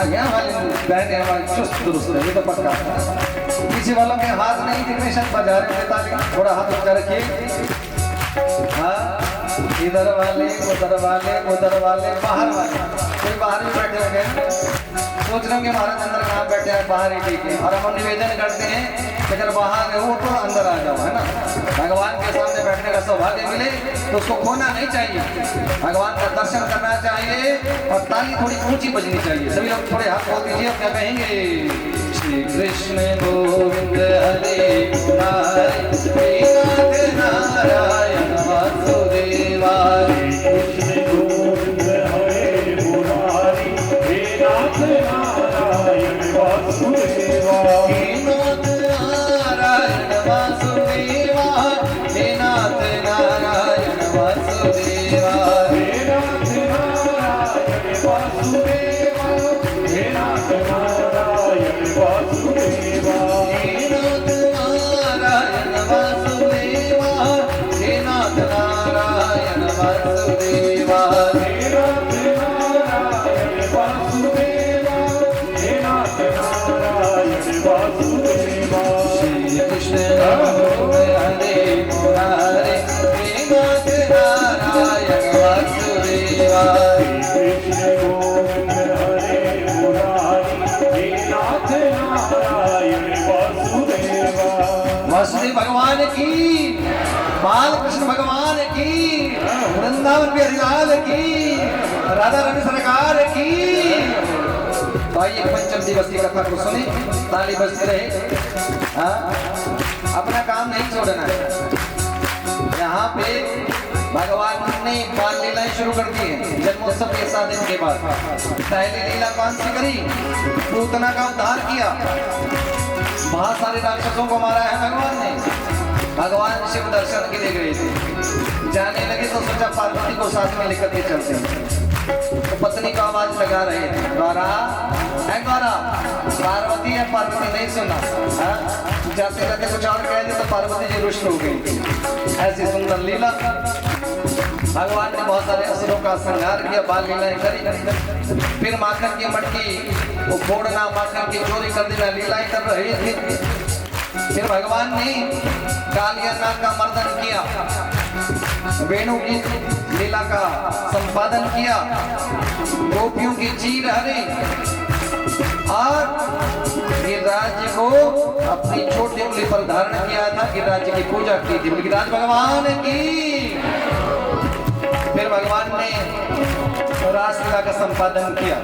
गया वाले बहन हमारी चुस्त दुरुस्त है, ये तो पक्का है। किसी वालों के हाथ नहीं दिखने शायद बजा रहे थे ताली, थोड़ा हाथ ऊंचा रखिए। हाँ, इधर वाले उधर वाले बाहर वाले, कोई बाहर भी बैठे हो गए, सोच रहे होंगे महाराज अंदर कहाँ बैठे हैं, बाहर ही ठीक है। और हम निवेदन करते हैं कि अगर बाहर हो तो अंदर आ जाओ, है ना। भगवान के सामने बैठने का सौभाग्य मिले तो उसको खोना नहीं चाहिए, भगवान का दर्शन करना चाहिए और ताली थोड़ी ऊंची बजनी चाहिए। सभी लोग थोड़े हाथ खोल दीजिए, क्या कहेंगे। श्री कृष्ण गोविंद हरे मुरारे हे नाथ नारायण वासुदेवा। कृष्ण गोविंद हरे मुरारी हे नाथ नारायण वासुदेवा। हे नाथ नारायण वासुदेवा। हे नाथ नारायण वासुदेवा। हे नाथ नारायण वासुदेवा। हे नाथ नारायण वासुदेवा। हे नाथ नारायण वासुदेवा। हे नाथ नारायण वासुदेवा। हे नाथ नारायण वासुदेवा। हे नाथ नारायण वासुदेवा। श्री कृष्ण गोविंद हरे मुरारे हे नाथ नारायण वासुदेवा। कृष्ण गोविंद हरे मुरारी हे नाथ नारायण वासुदेवा। वासुदेव भगवान की, बालकृष्ण भगवान की, वृंदावन बिहारीलाल की, राधा रानी सरकार की। तो आइए पंचम दिवस की कथा को सुने, ताली बजती रहे। हाँ, अपना काम नहीं छोड़ना है। यहाँ पे भगवान ने बाल लीलाएं शुरू कर दी है जन्मोत्सव के 7 दिन के बाद। पहली लीला कौन सी करी? पूतना का उद्धार किया, बहुत सारे राक्षसों को मारा है भगवान ने। भगवान शिव दर्शन के लिए गए थे, जाने लगे तो सोचा पार्वती को साथ में लेकर के चलते हैं। तो पत्नी को आवाज लगा रहे थे, द्वारा है द्वारा, पार्वती है। पार्वती नहीं सुना, जाते जाते कुछ और कह दिया तो पार्वती जी रुष्ट हो गई। ऐसी सुंदर लीला भगवान ने बहुत सारे असुरों का संहार किया, बाल लीलाएं करी। फिर माखन की मटकी वो फोड़ना, माखन की चोरी कर देना, लीलाएं कर रही थी। फिर भगवान ने कालिया नाग का मर्दन किया, वेणु की लीला का संपादन किया, गोपियों की चीर हरी और गिरिराज को अपनी छोटी उंगली पर धारण किया था। गिरिराज की पूजा की थी, गिरिराज भगवान की। फिर भगवान ने रास लीला का संपादन किया।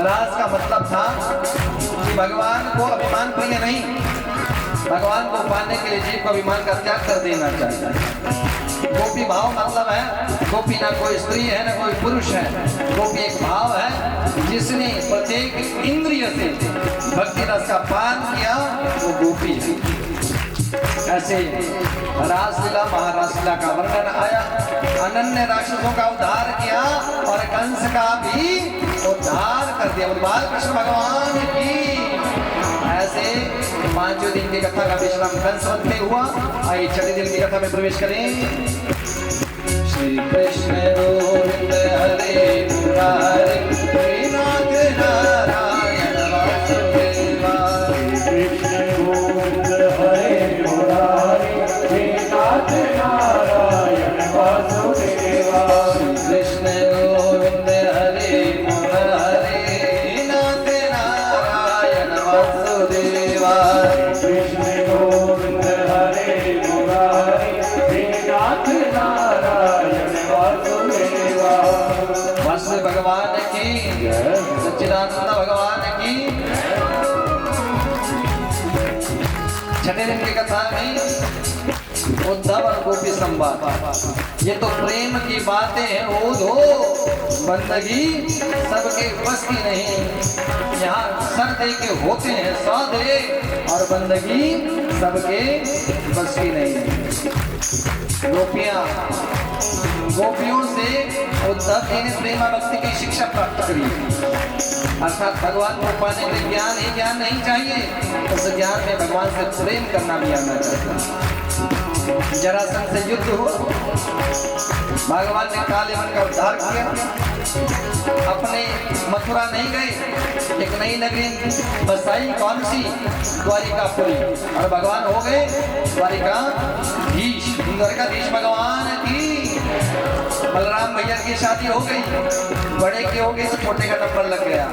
रास का मतलब था कि भगवान को अभिमान प्रिय नहीं, भगवान को पाने के लिए जीव को अभिमान का त्याग कर देना चाहिए। गोपी भाव मतलब है गोपी ना कोई स्त्री है ना कोई पुरुष है, गोपी एक भाव है जिसने प्रत्येक इंद्रिय से भक्ति रस का पान किया वो गोपी है। ऐसे रासलीला महारासलीला का वर्णन आया, अनन्य राक्षसों का उद्धार किया और कंस का भी उद्धार कर दिया। बाल कृष्ण भगवान की ऐसे पांचों दिन की कथा का विश्राम कंस वध में हुआ। आइए छठे दिन की कथा में प्रवेश करें। श्री कृष्ण गोविंद हरे मुरारे श्रीनाथ नारायण वासुदेवा। कृष्ण गोविंद हरे मुरारे हे नाथ नारायण वासुदेवा। कृष्ण गोविंद हरे मुरारे नाथ नारायण वासुदेवा। कृष्ण गोविंद हरे मुरारे हे नाथ नारायण वासुदेवा। वासुदेव भगवान की, सच्चिदानंद भगवान की। छठे दिन की कथा में उद्धव और गोपी संवाद। ये तो प्रेम की बातें हैं ओधो, बंदगी सबके बस की नहीं। यहाँ सर दे के होते हैं सौदे और बंदगी सबके बस की नहीं। गोपियों से उद्धव जी ने प्रेमा भक्ति की शिक्षा प्राप्त करी, अर्थात भगवान को पाने के लिए ज्ञान ही ज्ञान नहीं चाहिए, उस ज्ञान में भगवान से प्रेम करना भी आना चाहिए। जरासंध से युद्ध हुआ, भगवान ने काले वन का उद्धार किया। अपने मथुरा नहीं गए, एक नई नगरी बसाई, कौन सी? द्वारिकापुरी, और भगवान हो गए द्वारिकाधीश। द्वारिकाधीश भगवान की। बलराम भैया की शादी हो गई, बड़े की हो गई तो छोटे का नंबर लग गया।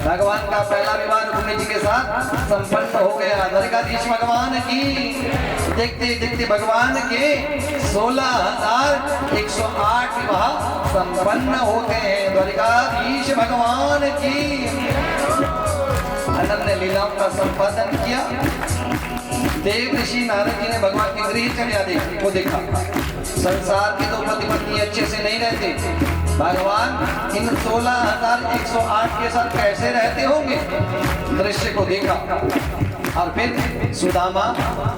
भगवान का पहला विवाह रुक्मिणी जी के साथ संपन्न हो गया। द्वारिकाधीश भगवान की। देखते देखते भगवान के 16,108 विवाह संपन्न होते हैं। द्वारिकाधीश भगवान की। अनन्य लीलाओं का संपादन किया। देव ऋषि नारद जी ने भगवान की गृहचर्या देखी, वो देखा संसार के तो पति पत्नी अच्छे से नहीं रहते, भगवान इन 16,108 के साथ कैसे रहते होंगे, दृश्य को देखा। और फिर सुदामा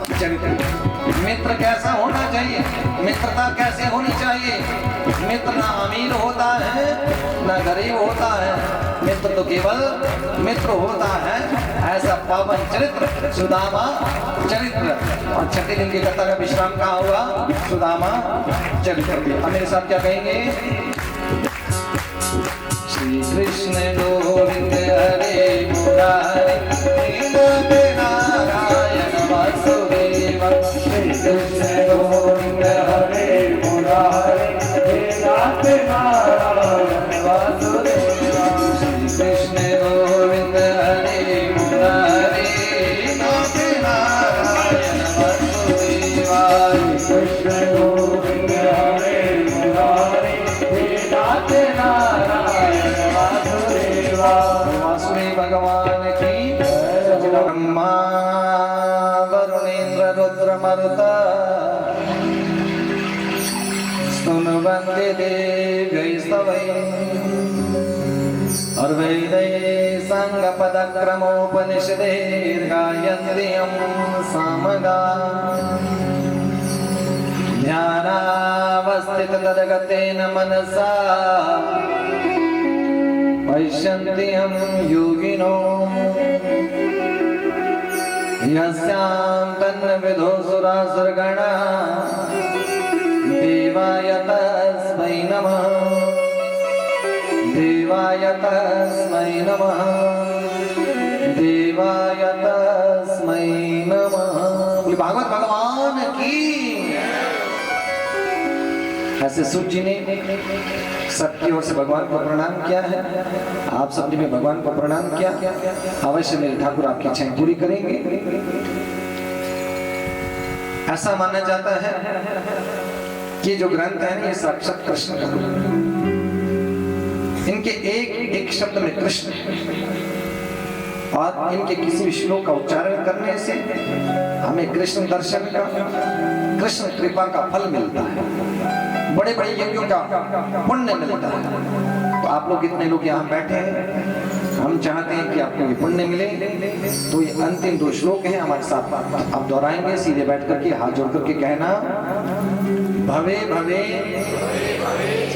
चरित्र, मित्र कैसा होना चाहिए, मित्रता कैसे होनी चाहिए। मित्र ना अमीर होता है ना गरीब होता है, मित्र तो केवल मित्र होता है। ऐसा पावन चरित्र सुदामा चरित्र। और छठे दिन की कथा का विश्राम कहाँ हुआ? सुदामा चरित्र। अब मेरे साथ क्या कहेंगे? श्री कृष्ण गोविंद हरे मुरारे नाथ नारायण वासुदेवा। श्री कृष्ण गोविंद हरे मुरारे हे नाथ नारायण वासुदेवा। श्री कृष्ण गोविंद हरे मुरारे नाथ नारायण वासुदेवा। कृष्ण गोविंद हरे मुरारे हे नाथ नारायण वासुदेवा। वासुदेव भगवान की। ब्रह्मा वरुणेन्द्र रुद्र मरुता स्तुन्वन्ते देवैस्तवै और वैदै संगपदक्रमोपनिषदे गायन्ति यं सामगा। ध्यानावस्थित तद्गतेन मनसा पश्यन्ति यं योगिनो यस्यां तन्विदो सुरासुरगणा। देवाय तस्मै नमः, देवाय तस्मै नमः, देवाय तस्मै नमः। बोले भागवत भगवान की। ऐसे सूर्य जी ने सबकी ओर से भगवान को प्रणाम किया है। आप सबने भी भगवान को प्रणाम किया। अवश्य मेरे ठाकुर आपकी इच्छाएं पूरी करेंगे। ऐसा माना जाता है कि जो ग्रंथ है ये साक्षात कृष्ण का रूप है। इनके एक एक शब्द में कृष्ण और इनके किसी भी श्लोक का उच्चारण करने से हमें कृष्ण दर्शन का, कृष्ण कृपा का फल मिलता है, बड़े बड़े यज्ञों का पुण्य मिलता है। तो आप लोग इतने लोग यहाँ बैठे हैं, हम चाहते हैं कि आपको ये पुण्य मिले। तो ये अंतिम 2 श्लोक हैं, हमारे साथ आप दोहराएंगे। सीधे बैठ करके हाथ जोड़ करके कहना, भवे भवे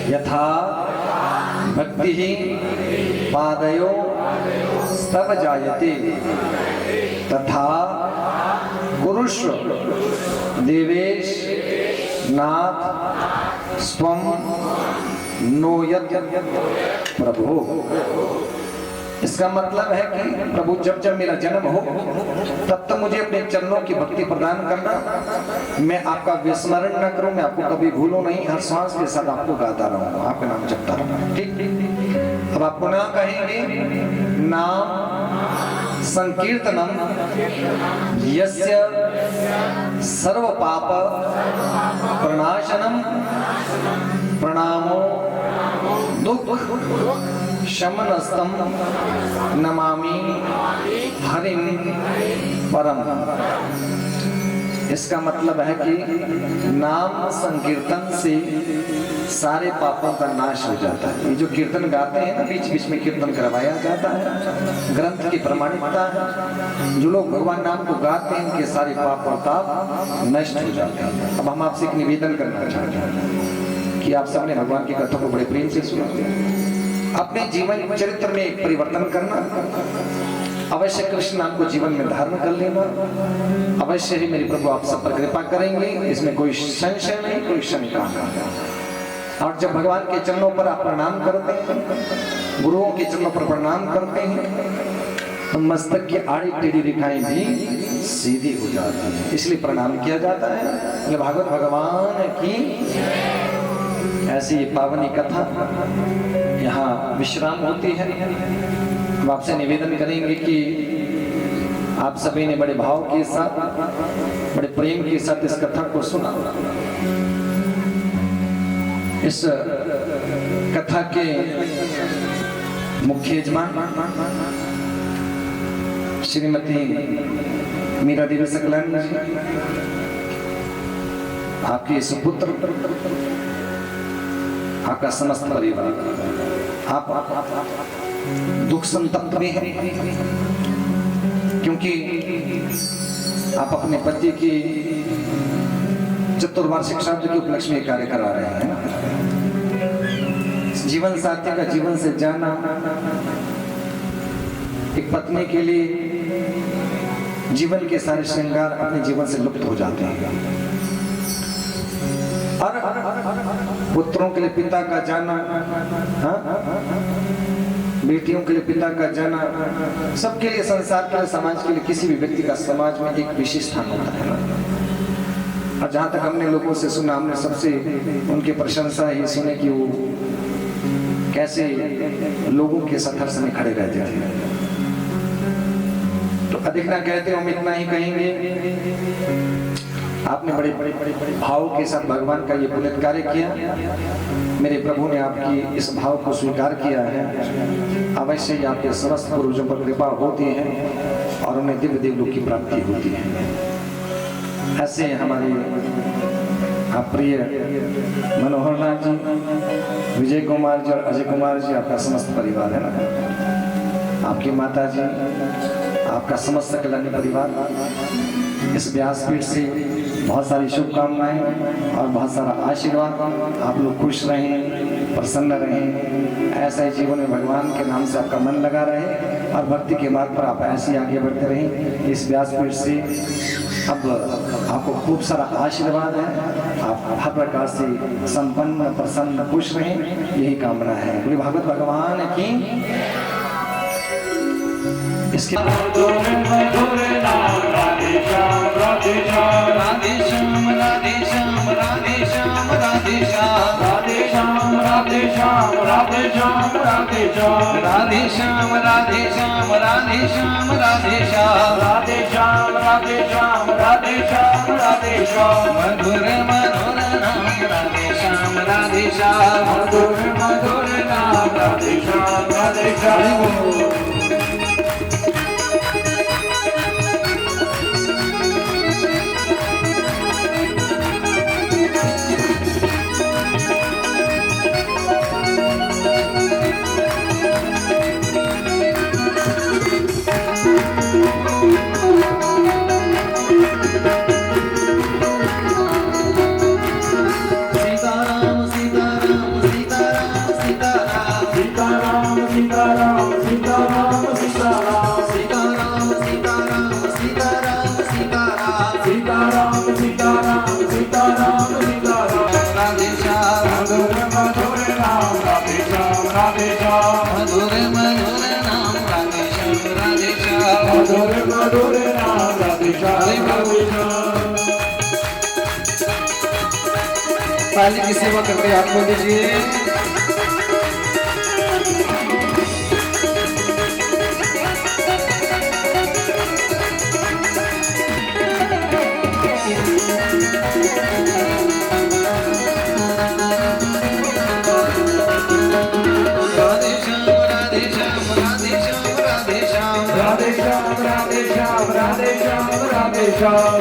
यथा भक्ति ही पादयो स्तव जायते तथा कुरुष्व देवेश नाथ स्वम नो यत् प्रभु। इसका मतलब है कि प्रभु जब जब मेरा जन्म हो तब तक मुझे अपने चरणों की भक्ति प्रदान करना, मैं आपका विस्मरण न करूं, मैं आपको कभी भूलूं नहीं, हर श्वास के साथ आपको गाता रहूं, आपका नाम जपता रहूं। ठीक। अब आप पुनः कहेंगे, नाम संकीर्तनम यस्य सर्व पाप प्रणाशनम प्रणामो दुख शमनस्तम नमामि हरिम परम। इसका मतलब है कि नाम संकीर्तन से सारे पापों का नाश हो जाता है। ये जो कीर्तन गाते हैं ना, बीच बीच में कीर्तन करवाया जाता है, ग्रंथ की प्रमाणिकता है। जो लोग भगवान नाम को गाते हैं उनके सारे पाप और ताप नष्ट हो जाते हैं। अब हम आपसे एक निवेदन करना चाहते हैं कि आप सबने भगवान की कथा को बड़े प्रेम से सुना, अपने जीवन चरित्र में एक परिवर्तन करना, अवश्य कृष्ण नाम को जीवन में धारण कर लेना, अवश्य ही मेरे प्रभु आप सब पर कृपा करेंगे, इसमें कोई संशय नहीं, कोई शंका नहीं। और जब भगवान के चरणों पर आप प्रणाम करते हैं, गुरुओं के चरणों पर प्रणाम करते हैं, तो मस्तक की आड़ी टेढ़ी रेखाएं भी सीधी हो जाती है, इसलिए प्रणाम किया जाता है। भागवत भगवान की ऐसी पावनी कथा यहाँ विश्राम होती है। हम आपसे निवेदन करेंगे कि आप सभी ने बड़े भाव के साथ, बड़े प्रेम के साथ इस कथा को सुना। इस कथा के मुख्य यजमान श्रीमती मीरा देवी सकलन जी, आपके सुपुत्र, आपका समस्त परिवार, आप दुख संतप्त में हैं क्योंकि आप अपने पति की चतुर्वार्षिक श्राद्ध के उपलक्ष्य में कार्य करा रहे हैं। जीवन साथी का जीवन से जाना एक पत्नी के लिए जीवन के सारे श्रृंगार अपने जीवन से लुप्त हो जाते हैं। और पुत्रों के लिए पिता का जाना, बेटियों के लिए पिता का जाना, सबके लिए, संसार के लिए, समाज के लिए, किसी भी व्यक्ति का समाज में एक विशेष स्थान होता है। और जहाँ तक हमने लोगों से सुना, हमने सबसे उनकी प्रशंसा ही सुनी कि वो कैसे लोगों के साथ हर समय खड़े रहते थे। तो अधिक ना कहते हम इतना ही कहेंगे, आपने बड़े भाव के साथ भगवान का ये पुण्य कार्य किया, मेरे प्रभु ने आपकी इस भाव को स्वीकार किया है। अवश्य ही आपके समस्त पूर्वजों पर कृपा होती है और उन्हें दिव्य देवलोक की प्राप्ति होती है। ऐसे हमारे आप प्रिय मनोहर नाथ जी, विजय कुमार जी और अजय कुमार जी, आपका समस्त परिवार है ना, आपकी माता जी, आपका समस्त कल्याणी परिवार, इस व्यासपीठ से बहुत सारी शुभकामनाएं और बहुत सारा आशीर्वाद। आप लोग खुश रहें, प्रसन्न रहें, ऐसा ही जीवन में भगवान के नाम से आपका मन लगा रहे और भक्ति के मार्ग पर आप ऐसे आगे बढ़ते रहें। इस व्यासपीठ से अब आपको खूब सारा आशीर्वाद है, आप हर प्रकार से संपन्न, प्रसन्न, खुश रहें, यही कामना है। बोले भागवत भगवान की। इसके मधुर मधुर नाम राधे श्याम राधे श्याम राधे श्याम राधे श्याम राधे श्याम राधे श्याम राधे श्याम राधे श्याम राधे श्याम राधे श्याम राधे श्याम राधे श्याम राधे श्याम राधे श्याम राधे श्याम राधे श्याम राधे श्याम राधे श्याम मधुर मधुर नाम राधे श्याम राधे श्याम मधुर मधुर नाम राधे श्याम राधे श्याम साली की सेवा करते हाथ को दीजिए। राधे श्याम राधे श्याम राधे श्याम राधे श्याम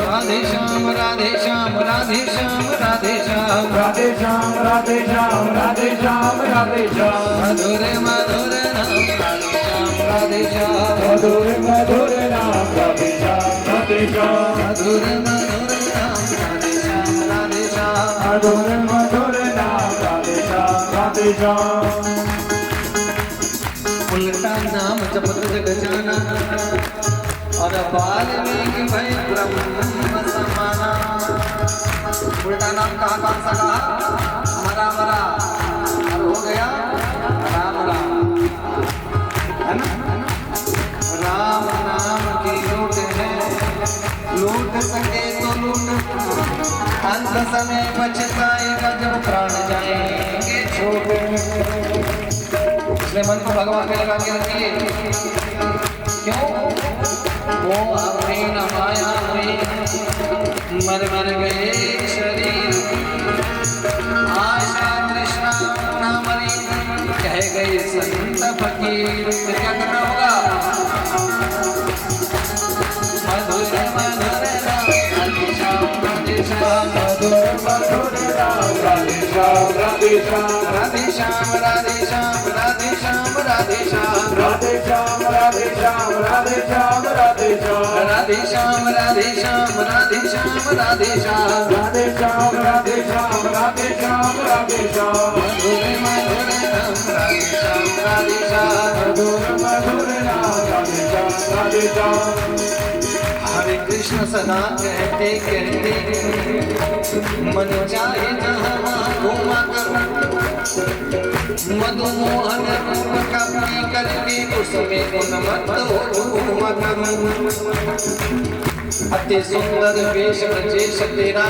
राधे श्याम राधे श्याम राधे श्याम राधे श्याम मधुर मधुर नाम राधे श्याम राधे श्याम मधुर मधुर नाम राधे श्याम राधे श्याम मधुर मधुर नाम राधे श्याम राधे श्याम मधुर मधुर नाम राधे श्याम राधे श्याम उल्टा नाम जपत जग जाना और वाल्मीकि भई ब्रह्म समाना। उल्टा नाम कहा कौन सा कहा? हरा मरा और हो गया राम राम, है ना? राम नाम की लूट है, लूट सके तो लूट, अंत समय पछताएगा जब प्राण जाएंगे छोटे। इसलिए मन को भगवान के लगा के रखिए। क्यों? वो अपनी न माया में मर मर गए शरीर, आशा कृष्णा न मरी कह गए संत फकीर। फिर क्या करना होगा? मधुर मधुर राम राधे श्याम राधे श्याम मधुर मधुर नाम राधे श्याम राधे श्याम राधे श्याम राधे श्याम राधे श्याम राधे श्याम राधे श्याम राधे श्याम राधे श्याम राधे श्याम राधे श्याम राधे श्याम राधे श्याम राधे श्याम राधे श्याम राधे श्याम राधे श्याम राधे श्याम मधुर मधुर नाम राधे श्याम राधे श्याम मधुर मधुर नाम राधे श्याम राधे श्याम हरे कृष्ण सदा कहते कहते मन चाहे जहाँ घूमा करो, मधुमोहन रूप का पी करके उसमें उन्मत्त हो घूमा करो। अति सुंदर वेश रचेश तेरा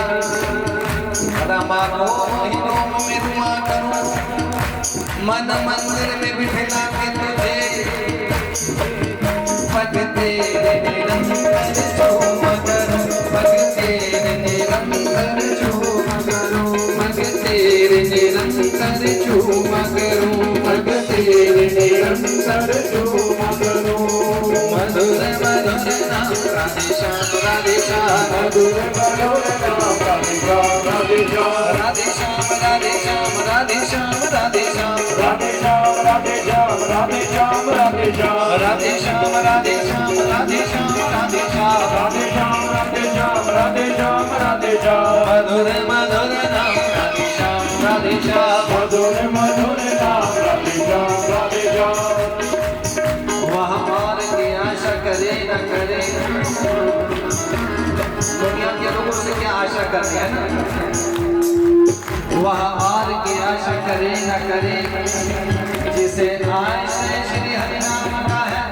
रमा मोहिनों में रुआ करो, मन मंदिर में बिठला के तुझे भगते निरंतर झूम करो, भगते निरंतर झूम करो, भगते निरंतर झूम करो, भगते निरंतर झूम करो। मधुर मधुर नाम राधे श्याम राधे श्याम मधुर मधुर नाम राधे श्याम राधे श्याम राधे श्याम राधे श्याम राधे श्याम राधे श्याम राधे श्याम राधे श्याम राधे श्याम राधे श्याम राधे श्याम राधे श्याम राधे श्याम राधे श्याम राधे श्याम राधे श्याम राधे श्याम राधे श्याम मधुर मधुर नाम राधे श्याम राधे श्याम मधुर मधुर नाम राधे श्याम राधे श्याम वह और की आशा करे न करे, दुनिया के लोगों से क्या आशा करते हैं ना? वह और की आशा करे न करे, जिसे आश्रय श्री हरि नाम का है,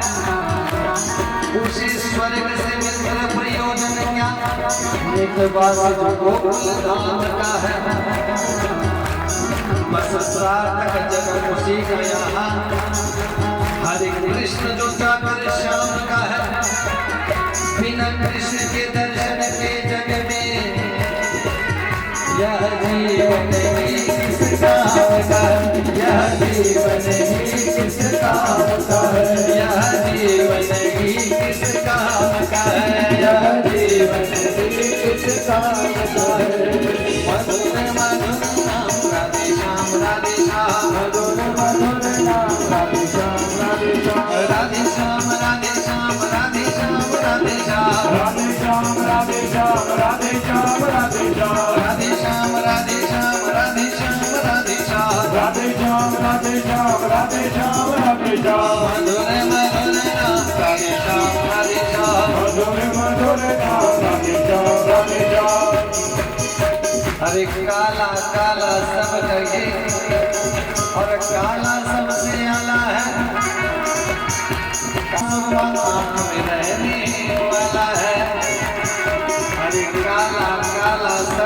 उसी स्वर्ग से मित्र प्रयोजन क्या? निकबास जो गोकुल धाम का है, बस सार्थक जन्म उसी का यहाँ। हरे कृष्ण जो चाकर श्याम का है, बिना कृष्ण के दर्शन के जग में यह जीवन ही किस काम का है, यह जीवन ही किस काम का है, यह जीवन ही किस काम का है, यह जीवन ही किस काम का है। मधुर मधुर नाम राधे श्याम राधे श्याम मधुर मधुर नाम राधे श्याम राधे श्याम राधे श्याम राधे श्याम राधे श्याम राधे श्याम राधे श्याम राधे श्याम राधे श्याम राधे श्याम राधे श्याम राधे श्याम राधे श्याम राधे श्याम राधे श्याम राधे श्याम राधे श्याम राधे श्याम मधुर मधुर नाम राधे श्याम राधे श्याम मधुर मधुर नाम राधे श्याम राधे श्याम अरे काला काला सब लगे और काला सबसे आला है, आँख में रहने वाला है। अरे काला काला सब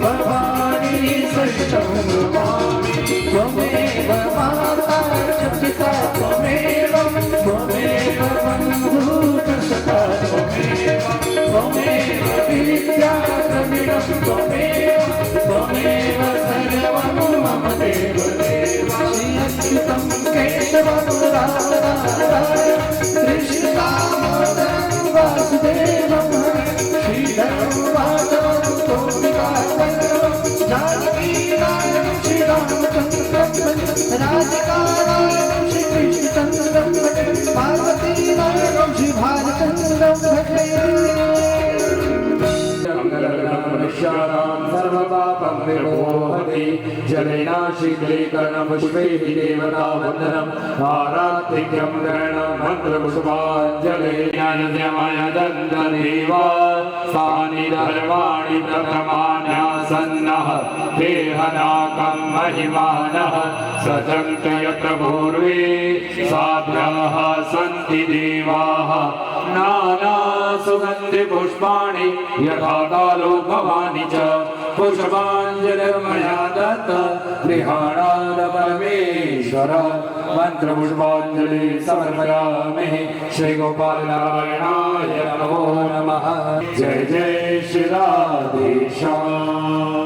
भवानी सत्यं ब्रह्मामि त्वमेव माता च पिता त्वमेव बन्धुः त्वमेव विद्या द्रविणं त्वमेव सर्वं मम देवदेव श्री अच्युतं केशवं राधारमणं कृष्णदामोदरं वासुदेवं श्रीधरं माधवं गोपिकावल्लभं जानकीनाथं श्रीरामचन्द्रं राधिकानाथं श्रीकृष्णचन्द्रं भजे पार्वतीनाथं श्रीभालचन्द्रं भजे सर्वपापं विमोहति जलेन शीघ्रीकरणं पुष्पैः देवतावन्दनम् आराधिक्यं गणं मन्त्रपुष्पाञ्जलि ज्ञानद्यमय दन्तदेव तानि धर्माणि प्रथमान्यासन्नः देहनाकं महिमानः सजन्त यत्र पूर्वे साभ्याः सन्ति देवाः नाना सुगन्धि पुष्पाणि यथा कालो भवानि च पुष्पाञ्जलिर्मया दत्त गृहाणाद परमेश्वर मन्त्रपुष्पाञ्जलि समर्पयामि श्री गोपाल नारायणाय नमो नमः जय जय श्री राधेश्याम।